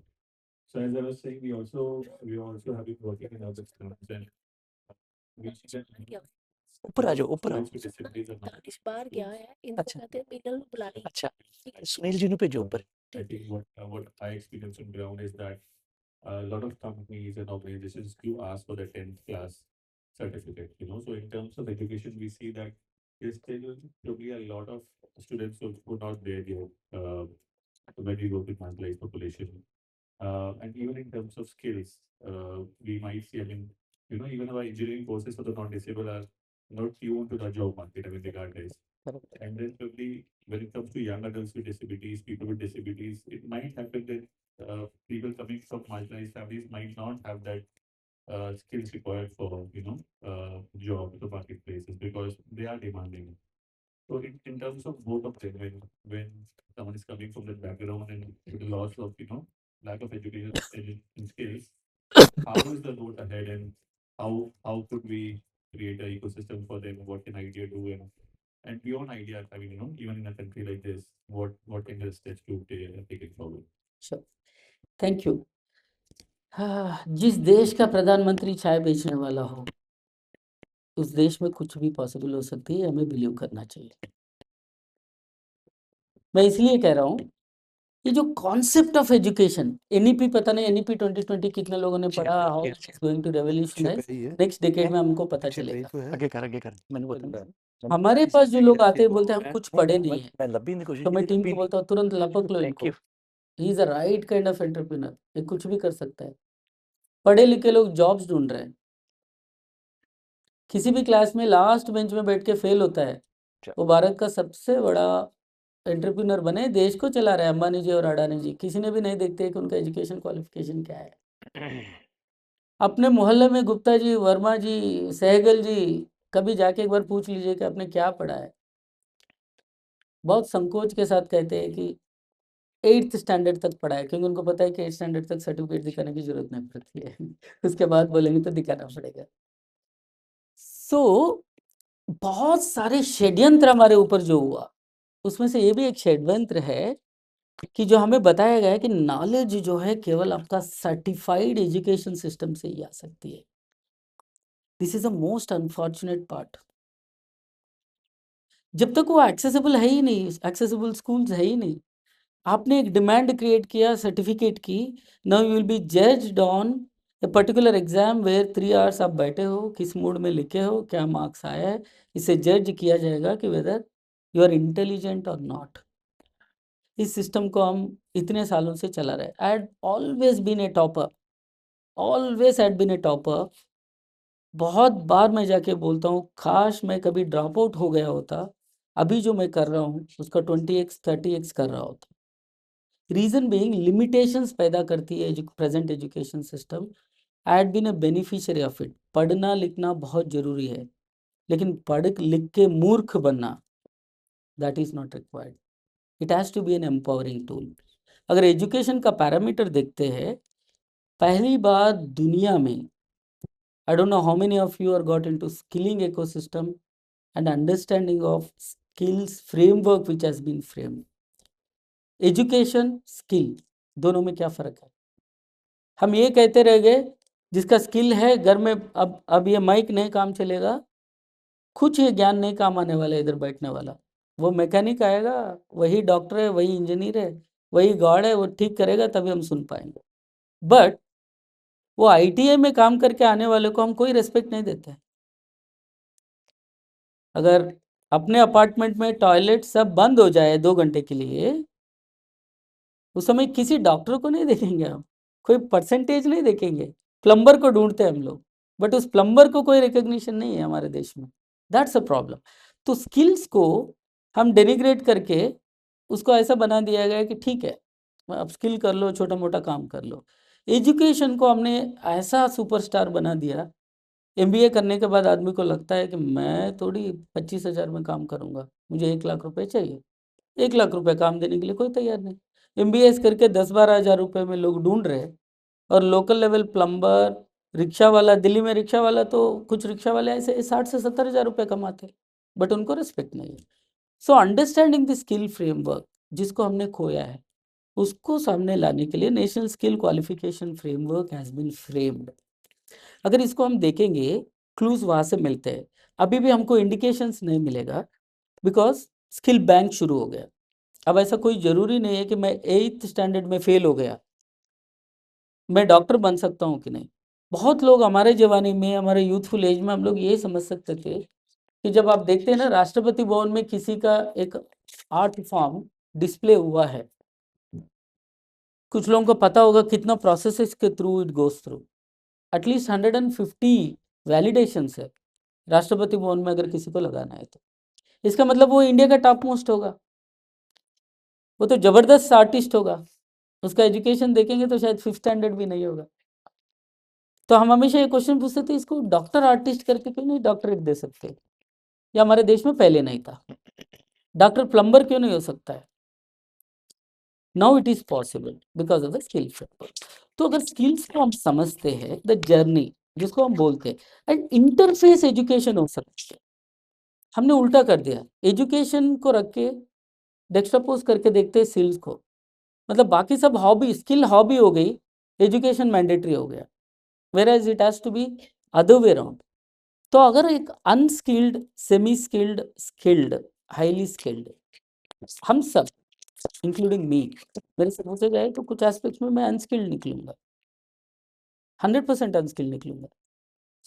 So as I was saying, we also have been working in other schools, and we see that क्या? ऊपर आ जाओ, ऊपर आओ. students with disabilities are not. Danish बाहर गया है, इनको अच्छा. कहते हैं मिनल बुला ली. अच्छा, ठीक है. सुनील जी ने भेजो ऊपर. I think what I experience on ground is that a lot of companies and organizations do ask for the 10th class certificate, So in terms of education, we see that there's still probably a lot of students who are not there yet when we work with marginalized population. And even in terms of skills, we might see, even our engineering courses for the non-disabled are not tuned to the job market, regardless. And then probably when it comes to young adults with disabilities, people with disabilities, it might happen that people coming from marginalized families might not have that skills required for, job to marketplaces because they are demanding. So in terms of both of them, when someone is coming from that background and with the loss of, lack of education and skills, how is the road ahead, and how could we create an ecosystem for them? What can IDEA do? And beyond IDEA, even in a country like this, what can the steps to take it forward? Sure. Thank you. जिस देश का प्रधानमंत्री चाय बेचने वाला हो, उस देश में कुछ भी पॉसिबल हो सकती है, हमें बिलीव करना चाहिए. मैं इसलिए कह रहा हूँ, ये जो कॉन्सेप्ट ऑफ एजुकेशन, एनईपी पता नहीं एनईपी 2020 कितने लोगों ने पढ़ा, how it's going to revolutionise, next decade में हमको पता चलेगा. आगे कर मैंने बोला. हमारे पास जो लोग आते हैं बोलते हैं हम कुछ पढ़े नहीं है, मैं लब्बी की कोशिश तो मैं की थी, टीम को बोलता हूँ तुरंत लपक लो इनको. He is a right kind of entrepreneur, ये कुछ भी कर सकता है. पढ़े लिखे लोग जॉब्स ढूंढ रहे हैं. किसी भी क्लास में लास्ट बेंच में बैठ के फेल होता है, वो भारत का सबसे बड़ा एंटरप्रेन्योर बने, देश को चला रहा है. अंबानी जी और अडानी जी किसी ने भी नहीं देखते कि उनका एजुकेशन क्वालिफिकेशन क्या है. अपने मोहल्ले में गुप्ता जी, वर्मा जी, सहगल जी, कभी जाके एक बार पूछ लीजिए कि आपने क्या पढ़ा है. बहुत संकोच के साथ कहते हैं कि 8th स्टैंडर्ड तक पढ़ा है, क्योंकि उनको पता है कि 8th स्टैंडर्ड तक सर्टिफिकेट दिखाने की जरूरत नहीं पड़ती है. उसके बाद बोलेंगे तो दिखाना पड़ेगा. सो बहुत सारे षड्यंत्र हमारे ऊपर जो हुआ, उसमें से ये भी एक षड्यंत्र है कि जो हमें बताया गया है कि नॉलेज जो है केवल आपका सर्टिफाइड एजुकेशन सिस्टम से ही आ सकती है. This is the most unfortunate part. जब तक वो एक्सेसिबल है ही नहीं, एक्सेसिबल स्कूल्स है ही नहीं, आपने एक डिमांड क्रिएट किया सर्टिफिकेट की. Now you will be judged on a particular exam where 3 hours आप बैठे हो, किस मूड में लिखे हो, क्या मार्क्स आया है, इसे जज किया जाएगा कि वेदर यू आर इंटेलिजेंट और नॉट. इस सिस्टम को हम इतने सालों से चला रहे. I had always been a topper, always had been a topper. बहुत बार मैं जाके बोलता हूँ काश मैं कभी ड्रॉप आउट हो गया होता, अभी जो मैं कर रहा हूँ उसका 20x 30x कर रहा होता. रीजन बीइंग लिमिटेशंस पैदा करती है present education system. I had been a beneficiary of it. पढ़ना लिखना बहुत जरूरी है, लेकिन पढ़ लिख के मूर्ख बनना, that is not required. It has to be an empowering tool. अगर एजुकेशन का पैरामीटर देखते हैं, पहली बार दुनिया में, I don't know how many of you are got into skilling ecosystem and understanding of skills framework which has been framed. Education, skill, दोनों में क्या फर्क है? हम ये कहते रह गए जिसका स्किल है घर में, अब ये माइक नहीं काम चलेगा, कुछ ये ज्ञान नहीं काम आने वाला इधर बैठने वाला। वो मैकेनिक आएगा, वही डॉक्टर है, वही इंजीनियर है, वही गॉड है, वो ठीक करेगा तभी हम सुन पाएंगे। बट वो आईटीआई में काम करके आने वाले को हम कोई रेस्पेक्ट नहीं देते हैं। अगर अपने अपार्टमेंट में टॉयलेट सब बंद हो जाए 2 घंटे के लिए, उस समय किसी डॉक्टर को नहीं देखेंगे हम, कोई परसेंटेज नहीं देखेंगे, प्लम्बर को ढूंढते हैं हम लोग, बट उस प्लम्बर को कोई रिकॉग्निशन नहीं है हमारे देश में। That's a problem. तो स्किल्स को हम डेनिग्रेट करके उसको ऐसा बना दिया गया कि ठीक है अब स्किल कर लो, छोटा मोटा काम कर लो। एजुकेशन को हमने ऐसा सुपरस्टार बना दिया, एमबीए करने के बाद आदमी को लगता है कि मैं थोड़ी 25,000 में काम करूंगा, मुझे 1 लाख रुपए चाहिए। 1 लाख रुपए काम देने के लिए कोई तैयार नहीं। एमबीए करके 10-12 हज़ार रुपये में लोग ढूंढ रहे हैं। और लोकल लेवल प्लम्बर, रिक्शा वाला, दिल्ली में रिक्शा वाला तो कुछ रिक्शा वाले ऐसे 60 से 70 हज़ार रुपये कमाते, बट उनको रिस्पेक्ट नहीं है। So understanding the skill framework जिसको हमने खोया है, उसको सामने लाने के लिए national skill qualification framework has been framed. अगर इसको हम देखेंगे, क्लूज वहाँ से मिलते हैं। अभी भी हमको इंडिकेशंस नहीं मिलेगा बिकॉज स्किल बैंक शुरू हो गया। अब ऐसा कोई ज़रूरी नहीं है कि मैं 8th स्टैंडर्ड में फेल हो गया, मैं डॉक्टर बन सकता हूँ कि नहीं। बहुत लोग हमारे जवानी में, हमारे यूथफुल एज में हम लोग ये समझ सकते थे कि जब आप देखते हैं ना राष्ट्रपति भवन में किसी का एक आर्ट फॉर्म डिस्प्ले हुआ है, कुछ लोगों को पता होगा कितना प्रोसेस के through it goes through. At least 150 validations है राष्ट्रपति भवन में अगर किसी को लगाना है तो। इसका मतलब वो इंडिया का टॉप मोस्ट होगा, वो तो जबरदस्त आर्टिस्ट होगा। उसका एजुकेशन देखेंगे तो शायद 5th स्टैंडर्ड भी नहीं होगा। तो हम हमेशा ये क्वेश्चन पूछते थे, इसको डॉक्टर आर्टिस्ट करके क्यों नहीं डॉक्टरेट दे सकते, या हमारे देश में पहले नहीं था। डॉक्टर प्लम्बर क्यों नहीं हो सकता है? Now it is possible because of the skill framework. तो अगर स्किल्स को हम समझते हैं, द जर्नी जिसको हम बोलते हैं, एंड इंटरफेस एजुकेशन हो सकती है। हमने उल्टा कर दिया, एजुकेशन को रख के डेक्स्ट्रापोज करके देखते हैं स्किल्स को। मतलब बाकी सब हॉबी, स्किल हॉबी हो गई, एजुकेशन मैंडेटरी हो गया, whereas it has to be other way around. तो अगर एक unskilled, semi skilled, skilled, highly skilled, हम सब इंक्लूडिंग मी, मेरे से पूछे जाए तो कुछ एस्पेक्ट्स में मैं अनस्किल्ड निकलूंगा, 100% अनस्किल्ड निकलूंगा।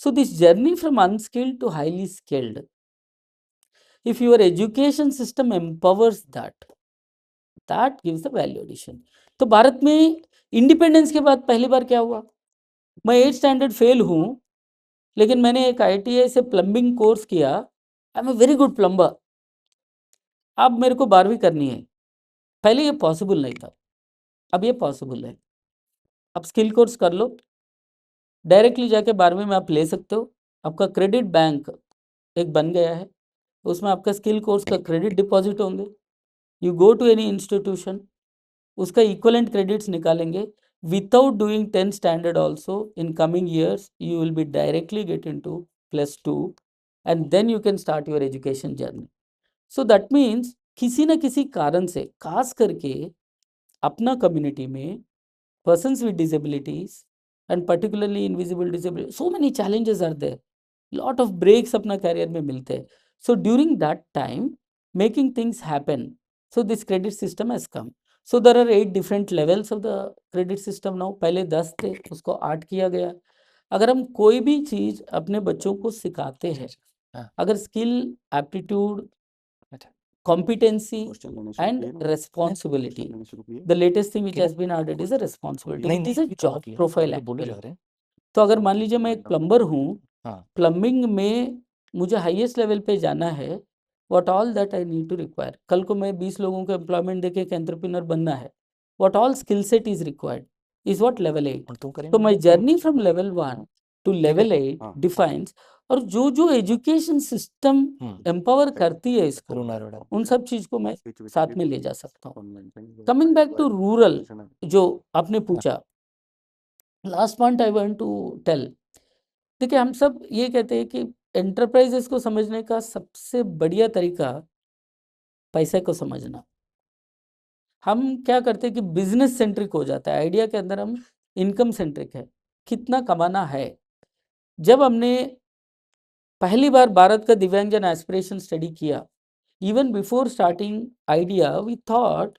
So this journey from unskilled to highly skilled, if your education system empowers that gives the value addition। तो भारत में इंडिपेंडेंस के बाद पहली बार क्या हुआ, मैं 8th स्टैंडर्ड फेल हूँ, लेकिन मैंने एक IITI से प्लम्बिंग कोर्स किया, I am a very good plumber, अब मेरे को 12वीं करनी है। पहले ये पॉसिबल नहीं था, अब ये पॉसिबल है। अब स्किल कोर्स कर लो, डायरेक्टली जाके 12वीं में आप ले सकते हो। आपका क्रेडिट बैंक एक बन गया है, उसमें आपका स्किल कोर्स का क्रेडिट डिपॉजिट होंगे। You go to any institution, उसका इक्वलेंट क्रेडिट्स निकालेंगे। Without doing 10th standard also in coming years you will be directly get into +2 and then you can start your education journey. So that means किसी न किसी कारण से, खास करके अपना कम्युनिटी में, persons with disabilities and particularly invisible disability, so many challenges are there, lot of breaks अपना कैरियर में मिलते हैं। So during that time, making things happen, so this credit system has come. So there are 8 different levels of the credit system now. पहले 10 थे, उसको 8 किया गया। अगर हम कोई भी चीज अपने बच्चों को सिखाते हैं, अगर skill, aptitude, competency and responsibility, the latest thing which has been added is a responsibility, it is a job profile actually। तो अगर मान लीजिए मैं एक प्लम्बर हूँ, प्लम्बिंग में मुझे हाईएस्ट लेवल पे जाना है, what all that I need to require. कल को मैं 20 लोगों को एम्प्लॉयमेंट देके एक एंटरप्रेन्योर बनना है, what all skill set is required. is what level 8. तुम करें So my journey from level 1 to level 8 हाँ। defines, और जो एजुकेशन सिस्टम एम्पावर करती है इसको, रोना रोना उन सब चीज को मैं साथ में ले जा सकता हूँ। कमिंग बैक टू रूरल, जो आपने पूछा, last point I want to tell, देखिए हम सब ये कहते हैं कि एंटरप्राइजेस को समझने का सबसे बढ़िया तरीका पैसे को समझना। हम क्या करते हैं कि बिजनेस सेंट्रिक हो जाता है, आइडिया के अंदर हम इनकम सेंट्रिक है, कितना कमाना है। जब हमने पहली बार भारत का दिव्यांगजन एस्पिरेशन स्टडी किया, even before starting idea we thought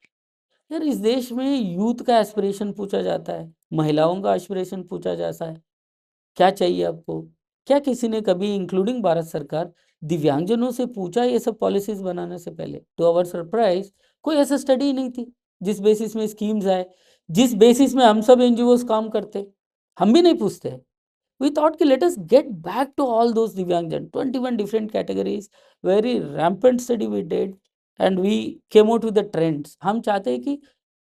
यार इस देश में यूथ का एस्पिरेशन पूछा जाता है, महिलाओं का एस्पिरेशन पूछा जाता है, क्या चाहिए आपको? क्या किसी ने कभी इंक्लूडिंग भारत सरकार दिव्यांगजनों से पूछा ये सब पॉलिसीज बनाने से पहले? टू आवर सरप्राइज कोई ऐसा स्टडी ही नहीं थी जिस बेसिस में स्कीम्स आए, जिस बेसिस में हम सब एनजीओस काम करते, हम भी नहीं पूछते। We thought कि let us get back to all those दिव्यांगजन, 21 different categories, very rampant study we did and we came out with the trends. हम चाहते हैं कि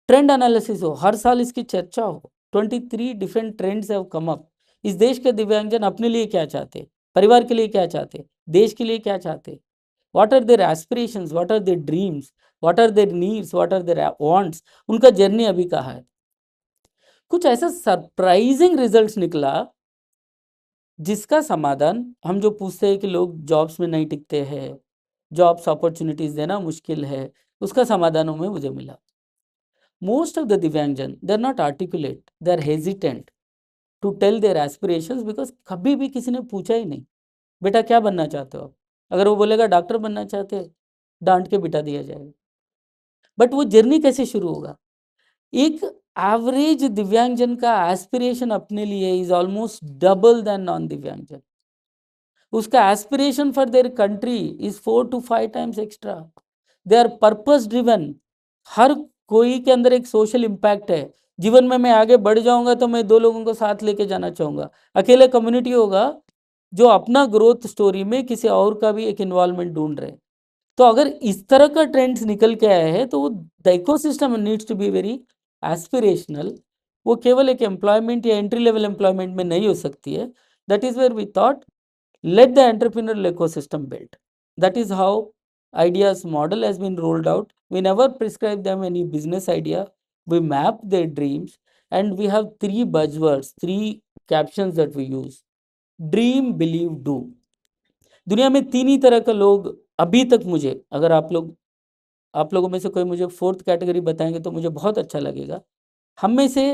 ट्रेंड एनालिसिस हो, हर साल इसकी चर्चा हो। 23 different trends have come up. इस देश के दिव्यांगजन अपने लिए क्या चाहते, परिवार के लिए क्या चाहते, देश के लिए क्या चाहते, what are their aspirations, what are their dreams, what are their needs, what are their wants, उनका जर्नी अभी कहाँ है। कुछ ऐसा सरप्राइजिंग रिजल्ट्स निकला जिसका समाधान हम जो पूछते हैं कि लोग जॉब्स में नहीं टिकते हैं, जॉब्स अपॉर्चुनिटीज देना मुश्किल है, उसका समाधानों में मुझे मिला। Most of the Divyangjan they are not articulate, they are hesitant to tell their aspirations, because कभी भी किसी ने पूछा ही नहीं बेटा क्या बनना चाहते हो। अगर वो बोलेगा डॉक्टर बनना चाहते हैं, डांट के बिठा दिया जाएगा। बट वो जर्नी कैसे शुरू होगा? एक एवरेज दिव्यांगजन का एस्पिरेशन अपने लिए is almost double then non दिव्यांगजन। उसका aspiration for their country is 4 to 5 times extra. They are purpose driven. हर कोई के अंदर एक सोशल इम्पैक्ट है। जीवन में मैं आगे बढ़ जाऊंगा तो मैं 2 लोगों को साथ लेके जाना चाहूंगा। अकेले कम्युनिटी होगा जो अपना ग्रोथ स्टोरी में किसी और का भी एक इन्वॉल्वमेंट ढूंढ रहे। तो अगर इस तरह का ट्रेंड्स निकल के आए हैं तो the ecosystem needs to be very aspirational. वो केवल एक एम्प्लॉयमेंट या एंट्री लेवल एम्प्लॉयमेंट में नहीं हो सकती है। That is where we thought let the entrepreneurial ecosystem build. That is how ideas model has been rolled out. We never prescribe them any business idea. We map their dreams and we have 3 buzzwords, 3 captions that we use. Dream, believe, do. दुनिया में 3 ही तरह का लोग अभी तक, मुझे अगर आप लोगों में से कोई मुझे 4th कैटेगरी बताएंगे तो मुझे बहुत अच्छा लगेगा। हम में से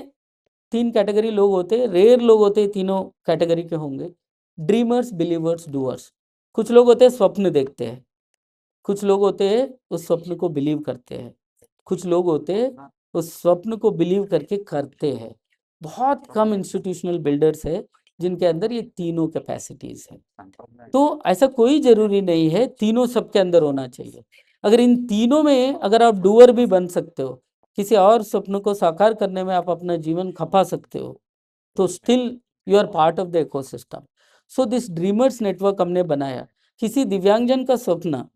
3 कैटेगरी लोग होते हैं, रेयर लोग होते हैं, तीनों कैटेगरी के होंगे। Dreamers, believers, doers. कुछ लोग होते हैं स्वप्न देखते हैं, कुछ लोग होते हैं उस स्वप्न को बिलीव करते हैं, कुछ लोग होते हैं उस स्वप्न को बिलीव करके करते हैं। बहुत कम इंस्टीट्यूशनल बिल्डर्स है जिनके अंदर ये तीनों कैपेसिटीज है। तो ऐसा कोई जरूरी नहीं है तीनों सबके अंदर होना चाहिए। अगर इन तीनों में अगर आप डूअर भी बन सकते हो, किसी और स्वप्न को साकार करने में आप अपना जीवन खपा सकते हो, तो still you are part of the ecosystem. So this dreamers network हमने बनाया। किसी दिव्यांगजन का सपना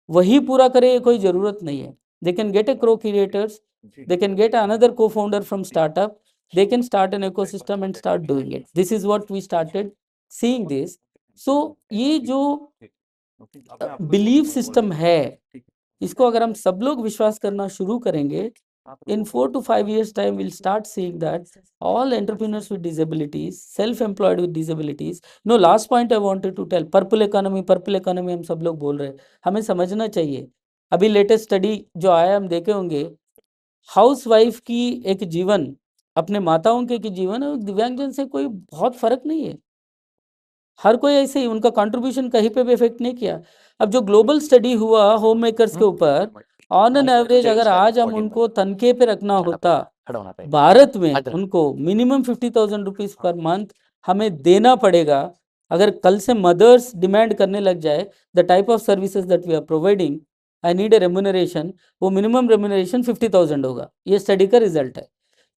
वही पूरा करे ये कोई जरूरत नहीं है। They can get A crow creators, they can get another co-founder from startup, they can start an ecosystem and start doing it. This is what we started seeing this. So ये जो बिलीफ सिस्टम है, इसको अगर हम सब लोग विश्वास करना शुरू करेंगे, in 4 to 5 years time we'll start seeing that all entrepreneurs with disabilities, self-employed with disabilities. No, last point I wanted to tell, purple economy हम सब लोग बोल रहे हैं, हमें समझना चाहिए। अभी लेटेस्ट स्टडी जो आया हम देखे होंगे, हाउस वाइफ की एक जीवन, अपने माताओं के जीवन और दिव्यांगजन से कोई बहुत फर्क नहीं है। हर कोई ऐसे ही, उनका कंट्रीब्यूशन कहीं पे भी इफेक्ट नहीं किया। अब जो ग्लोबल स्टडी हुआ होम मेकर्स के ऊपर, ऑन एन एवरेज अगर आज हम उनको तनखे पे रखना होता, भारत में उनको मिनिमम 50,000 रुपीज पर मंथ हमें देना पड़ेगा। अगर कल से मदर्स डिमांड करने लग जाए the type of services that we are providing, I need a remuneration, वो मिनिमम रेम्यूनरेशन 50,000 होगा। ये स्टडी का रिजल्ट है।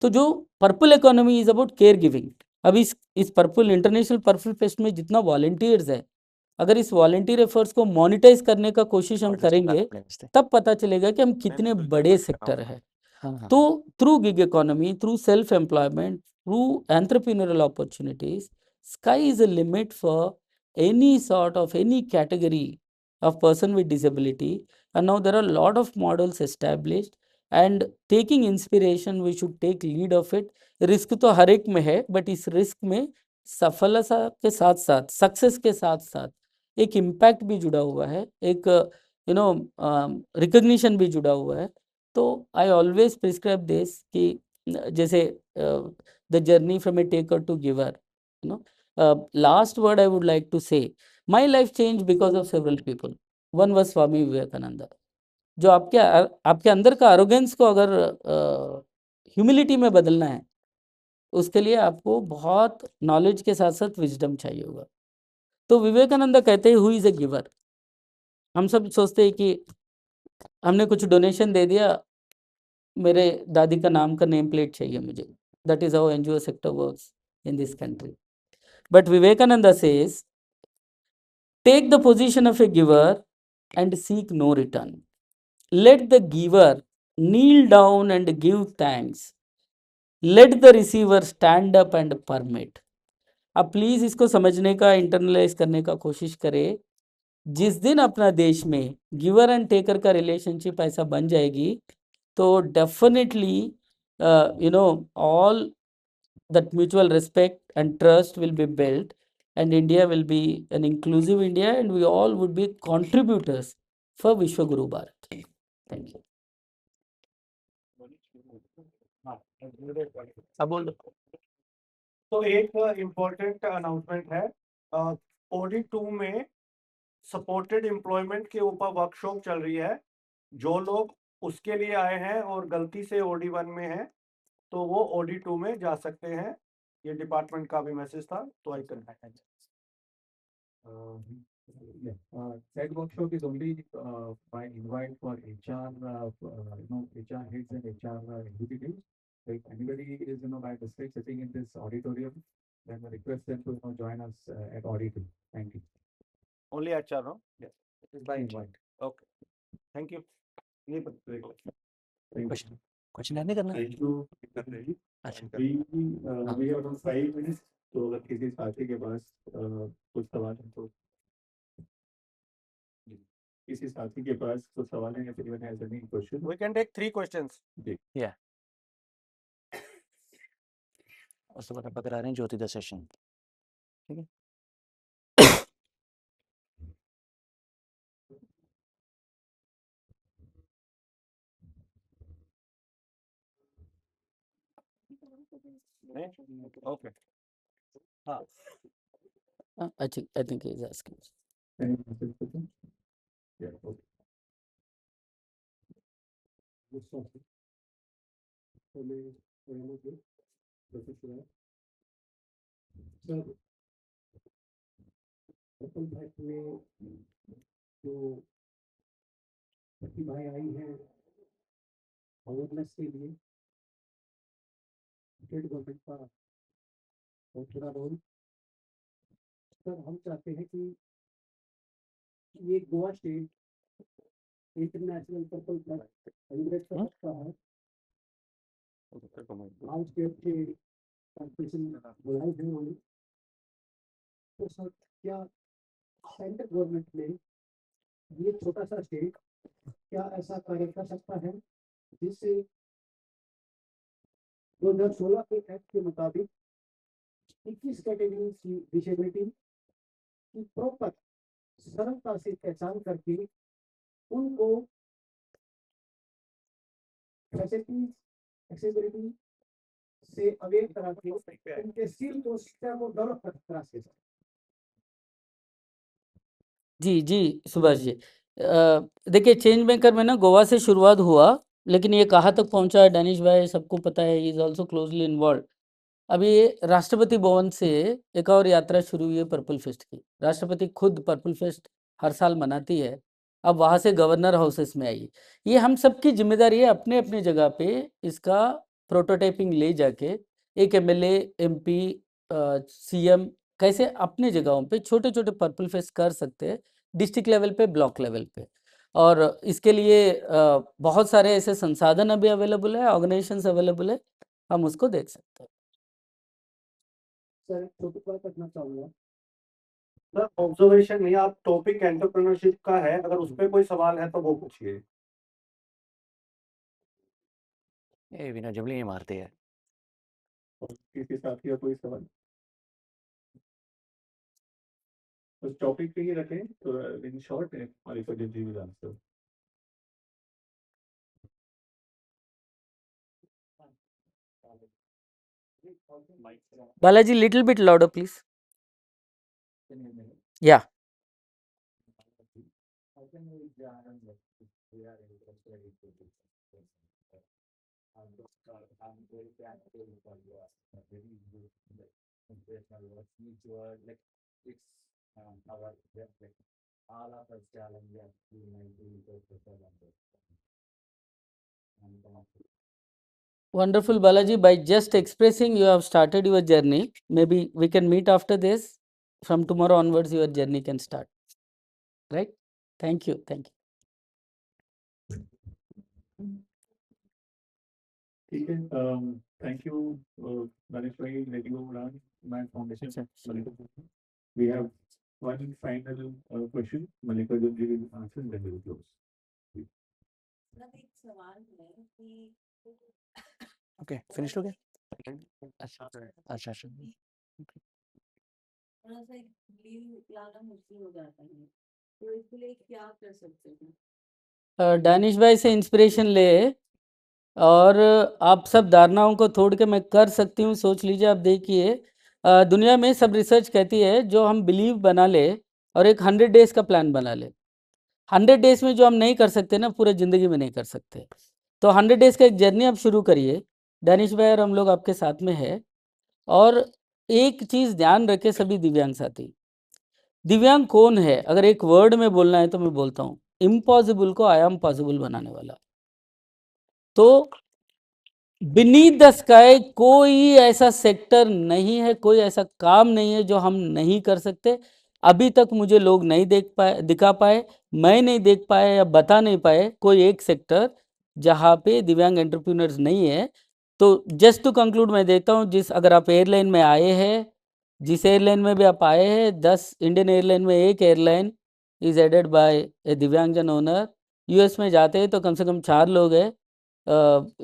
तो जो purple economy is about care giving. अब इस पर्पल इंटरनेशनल पर्पल फेस्ट में जितना वॉलंटियर्स है, अगर इस वॉलंटियर एफर्ट्स को मोनिटाइज करने का कोशिश हम करेंगे, तब पता चलेगा कि हम कितने बड़े सेक्टर है। तो through gig economy, through self-employment, through entrepreneurial opportunities, sky is a limit for any sort of any category of person with disability. And now there are a lot of models established, and taking inspiration, we should take lead of it. Risk तो हर एक में है, but इस risk में सफलता के साथ साथ, सक्सेस के साथ साथ एक इम्पैक्ट भी जुड़ा हुआ है, एक रिकग्निशन भी जुड़ा हुआ है. तो आई ऑलवेज प्रिस्क्राइब दिस कि जैसे the journey from a taker to giver, last word I would like to say, my life change because of several people. One was Swami Vivekananda. जो आपके अंदर का अरोगेंस को अगर ह्यूमिलिटी में बदलना है, उसके लिए आपको बहुत नॉलेज के साथ साथ विजडम चाहिए होगा. तो विवेकानंद कहते हैं हु इज ए गिवर. हम सब सोचते हैं कि हमने कुछ डोनेशन दे दिया, मेरे दादी का नाम का नेम प्लेट चाहिए मुझे. That is how NGO sector works in this country. But Vivekananda says take the position of a giver and seek no return. Let the giver kneel down and give thanks. Let the receiver stand up and permit. अब please इसको समझने का, internalise करने का कोशिश करें. जिस दिन अपना देश में गिवर एंड टेकर का रिलेशनशिप ऐसा बन जाएगी, तो definitely all that mutual respect and trust will be built, and India will be an inclusive India, and we all would be contributors for Vishwaguru Bharat. Thank you. अब बोल दो. तो एक इम्पोर्टेंट अनाउंसमेंट है. ओडी 2 में supported employment के ऊपर workshop चल रही है. जो लोग उसके लिए आए हैं और गलती से ओडी 1 में है, तो वो ओडी 2 में जा सकते हैं. ये डिपार्टमेंट का भी मैसेज था, तो I can That workshop is only by invite for HR, HR heads and HR executives. So if anybody is, by mistake sitting in this auditorium, then I request them to, join us at Audit. Thank you. Only HR. No, It is by invite. Okay, thank you. ये question नहीं करना. Thank you. अच्छा. We have around 5 minutes. तो अगर किसी साथी के पास कुछ सवाल है तो किसी साथी के पास कुछ सवाल है या फिर even has any question, we can take 3 questions. उसके बाद पकड़ा रहे हैं ज्योति द सेशन. ठीक है. ओके. हाँ, I think he is asking. any question? Yeah, okay. में जो प्रतिभाएं आई हैं अवेयरनेस के लिए, स्टेट गवर्नमेंट का बहुत बड़ा रोल. सर, हम चाहते हैं कि ये Goa state international purple plus 100 का सकता है. ऑल स्टेट के कॉम्पिटिशन बुलाए हैं उन्होंने. तो सर, क्या सेंट्रल गवर्नमेंट में ये छोटा सा स्टेट क्या ऐसा कार्य कर सकता है जिससे 2016 के एक्ट के मुताबिक 21 कैटेगरी की डिसेबिलिटी की प्रॉपर सरलता से पहचान करके उनको फैसिलिटीज एक्सेसिबिलिटी से अवेयर करा के उनके स्किल को, शिक्षा को डेवलप करा सके. जी सुभाष जी. देखिए, चेंज मेकर में ना गोवा से शुरुआत हुआ, लेकिन ये कहाँ तक पहुँचा है डैनिश भाई सबको पता है. He is also closely involve. अभी राष्ट्रपति भवन से एक और यात्रा शुरू हुई है पर्पल फेस्ट की. राष्ट्रपति खुद पर्पल फेस्ट हर साल मनाती है. अब वहाँ से गवर्नर हाउसेस में आई. ये हम सबकी जिम्मेदारी है अपने अपने जगह पे इसका प्रोटोटाइपिंग ले जाके एक एमएलए, एमपी, सीएम कैसे अपने जगहों पे छोटे छोटे पर्पल फेस्ट कर सकते हैं, डिस्ट्रिक्ट लेवल पे, ब्लॉक लेवल पे. और इसके लिए बहुत सारे ऐसे संसाधन अभी अवेलेबल है, ऑर्गेनाइजेशंस अवेलेबल है, हम उसको देख सकते हैं। सर एक छोटी बात करना चाहूँगा। सर ऑब्जर्वेशन नहीं, आप टॉपिक एंटरप्रेन्योरशिप का है, अगर उस पर कोई सवाल है तो वो पूछिए। ये बिना जबली नहीं मारते हैं। और किसी साथी का कोई सवाल? उस टॉपिक पे ही रखें तो इन शॉर्ट है हमारी जी will answer. Balaji, little bit louder, please. Yeah. Wonderful, Balaji. By just expressing, you have started your journey. Maybe we can meet after this. From tomorrow onwards, your journey can start. Right? Thank you. Thank you. ठीक है, thank you Ganesh भाई, letting Udaan man foundation. We have one final question, Mallikarjun ji will answer then we will close. एक सवाल है कि okay, finish हो गया? अच्छा अच्छा अच्छा। थोड़ा सा लीव लाना मुश्किल हो जाता है, तो इसके लिए क्या कर सकते हैं? दानिश भाई से इंस्पिरेशन ले और आप सब धारणाओं को तोड़ के मैं कर सकती हूँ, सोच लीजिए। आप देखिए, दुनिया में सब रिसर्च कहती है जो हम बिलीव बना ले और एक 100 डेज का प्लान बना ले। 100 डेज में जो हम नहीं कर सकते ना, पूरे ज़िंदगी में नहीं कर सकते। तो 100 डेज का एक जर्नी आप शुरू करिए। दानिश भाई और हम लोग आपके साथ में है। और एक चीज़ ध्यान रखे सभी दिव्यांग साथी, दिव्यांग कौन है? अगर एक वर्ड में बोलना है तो मैं बोलता हूँ, इम्पॉसिबल को आई एम पॉसिबल बनाने वाला। तो बीनीथ द स्काई कोई ऐसा सेक्टर नहीं है, कोई ऐसा काम नहीं है जो हम नहीं कर सकते। अभी तक मुझे लोग नहीं दिखा पाए, मैं नहीं देख पाया या बता नहीं पाए कोई एक सेक्टर जहाँ पे दिव्यांग एंटरप्रेन्योर्स नहीं है। तो जस्ट टू कंक्लूड मैं देता हूँ, अगर आप एयरलाइन में आए हैं, जिस एयरलाइन में भी आप आए हैं, 10 इंडियन एयरलाइन में एक एयरलाइन इज एडेड बाय ए दिव्यांगजन ओनर। यूएस में जाते हैं तो कम से कम 4 लोग हैं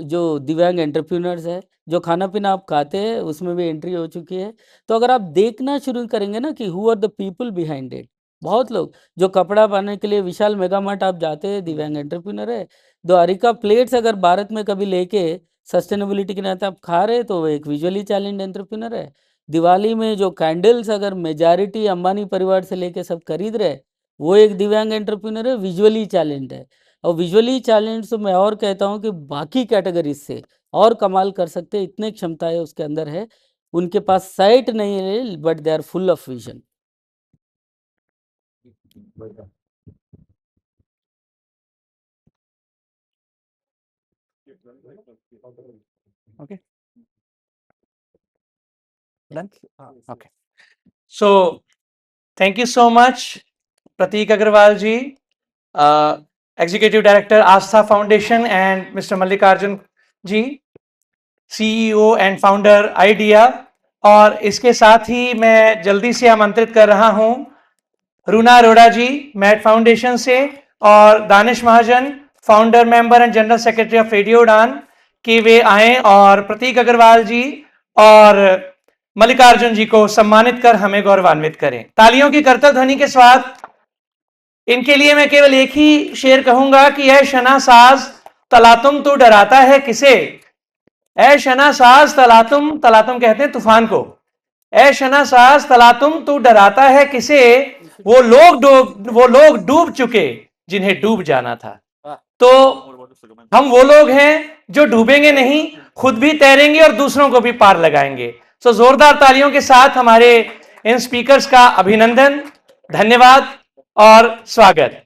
जो दिव्यांग एंटरप्रेन्योर्स है। जो खाना पीना आप खाते हैं उसमें भी एंट्री हो चुकी है। तो अगर आप देखना शुरू करेंगे ना कि who are the people behind it, बहुत लोग जो कपड़ा पाने के लिए विशाल मेगा मार्ट आप जाते हैं, दिव्यांग एंटरप्रेन्योर है। द्वारिका प्लेट्स अगर भारत में कभी लेके सस्टेनेबिलिटी के नाते आप खा रहे तो वो एक विजुअली चैलेंज एंटरप्रेन्योर है। दिवाली में जो कैंडल्स अगर मेजॉरिटी अंबानी परिवार से लेके सब खरीद रहे, वो एक दिव्यांग एंटरप्रेन्योर है, विजुअली चैलेंज है। और विजुअली चैलेंज तो मैं और कहता हूँ कि बाकी कैटेगरीज से और कमाल कर सकते हैं, इतने क्षमताएं उसके अंदर है। उनके पास साइट नहीं है but they are full of vision. Okay. Done? Okay. So, thank you so much, Prateek Agarwal ji, Executive Director, Astha Foundation, and Mr. Mallikarjun ji, CEO and Founder, Idea. और इसके साथ ही मैं जल्दी से आमंत्रित कर रहा हूं रूना अरोड़ा जी, मैट फाउंडेशन से, और Danish Mahajan, founder, member and general secretary of radio Udaan, कि वे आए और प्रतीक अग्रवाल जी और मल्लिकार्जुन जी को सम्मानित कर हमें गौरवान्वित करें। तालियों की करतल ध्वनि के साथ इनके लिए मैं केवल एक ही शेर कहूंगा कि ऐ शना साज तलातुम तू डराता है किसे। ऐ शना साज तलातुम, तलातुम कहते हैं तूफान को। ऐ शना साज तलातुम तू डराता है किसे, वो लोग डूब चुके जिन्हें डूब जाना था। तो हम वो लोग हैं जो डूबेंगे नहीं, खुद भी तैरेंगे और दूसरों को भी पार लगाएंगे। सो जोरदार तालियों के साथ हमारे इन स्पीकर्स का अभिनंदन, धन्यवाद और स्वागत।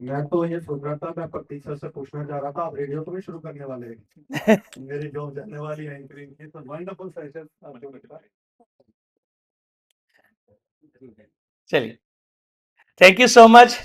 मैं तो ये सोच रहा था, मैं प्रतीक सर से पूछना चाह रहा था, आप रेडियो तो भी शुरू करने वाले हैं? मेरी जॉब जाने वाली है एंकरिंग की, तो वंडरफुल सेशन। चलिए, थैंक यू सो मच।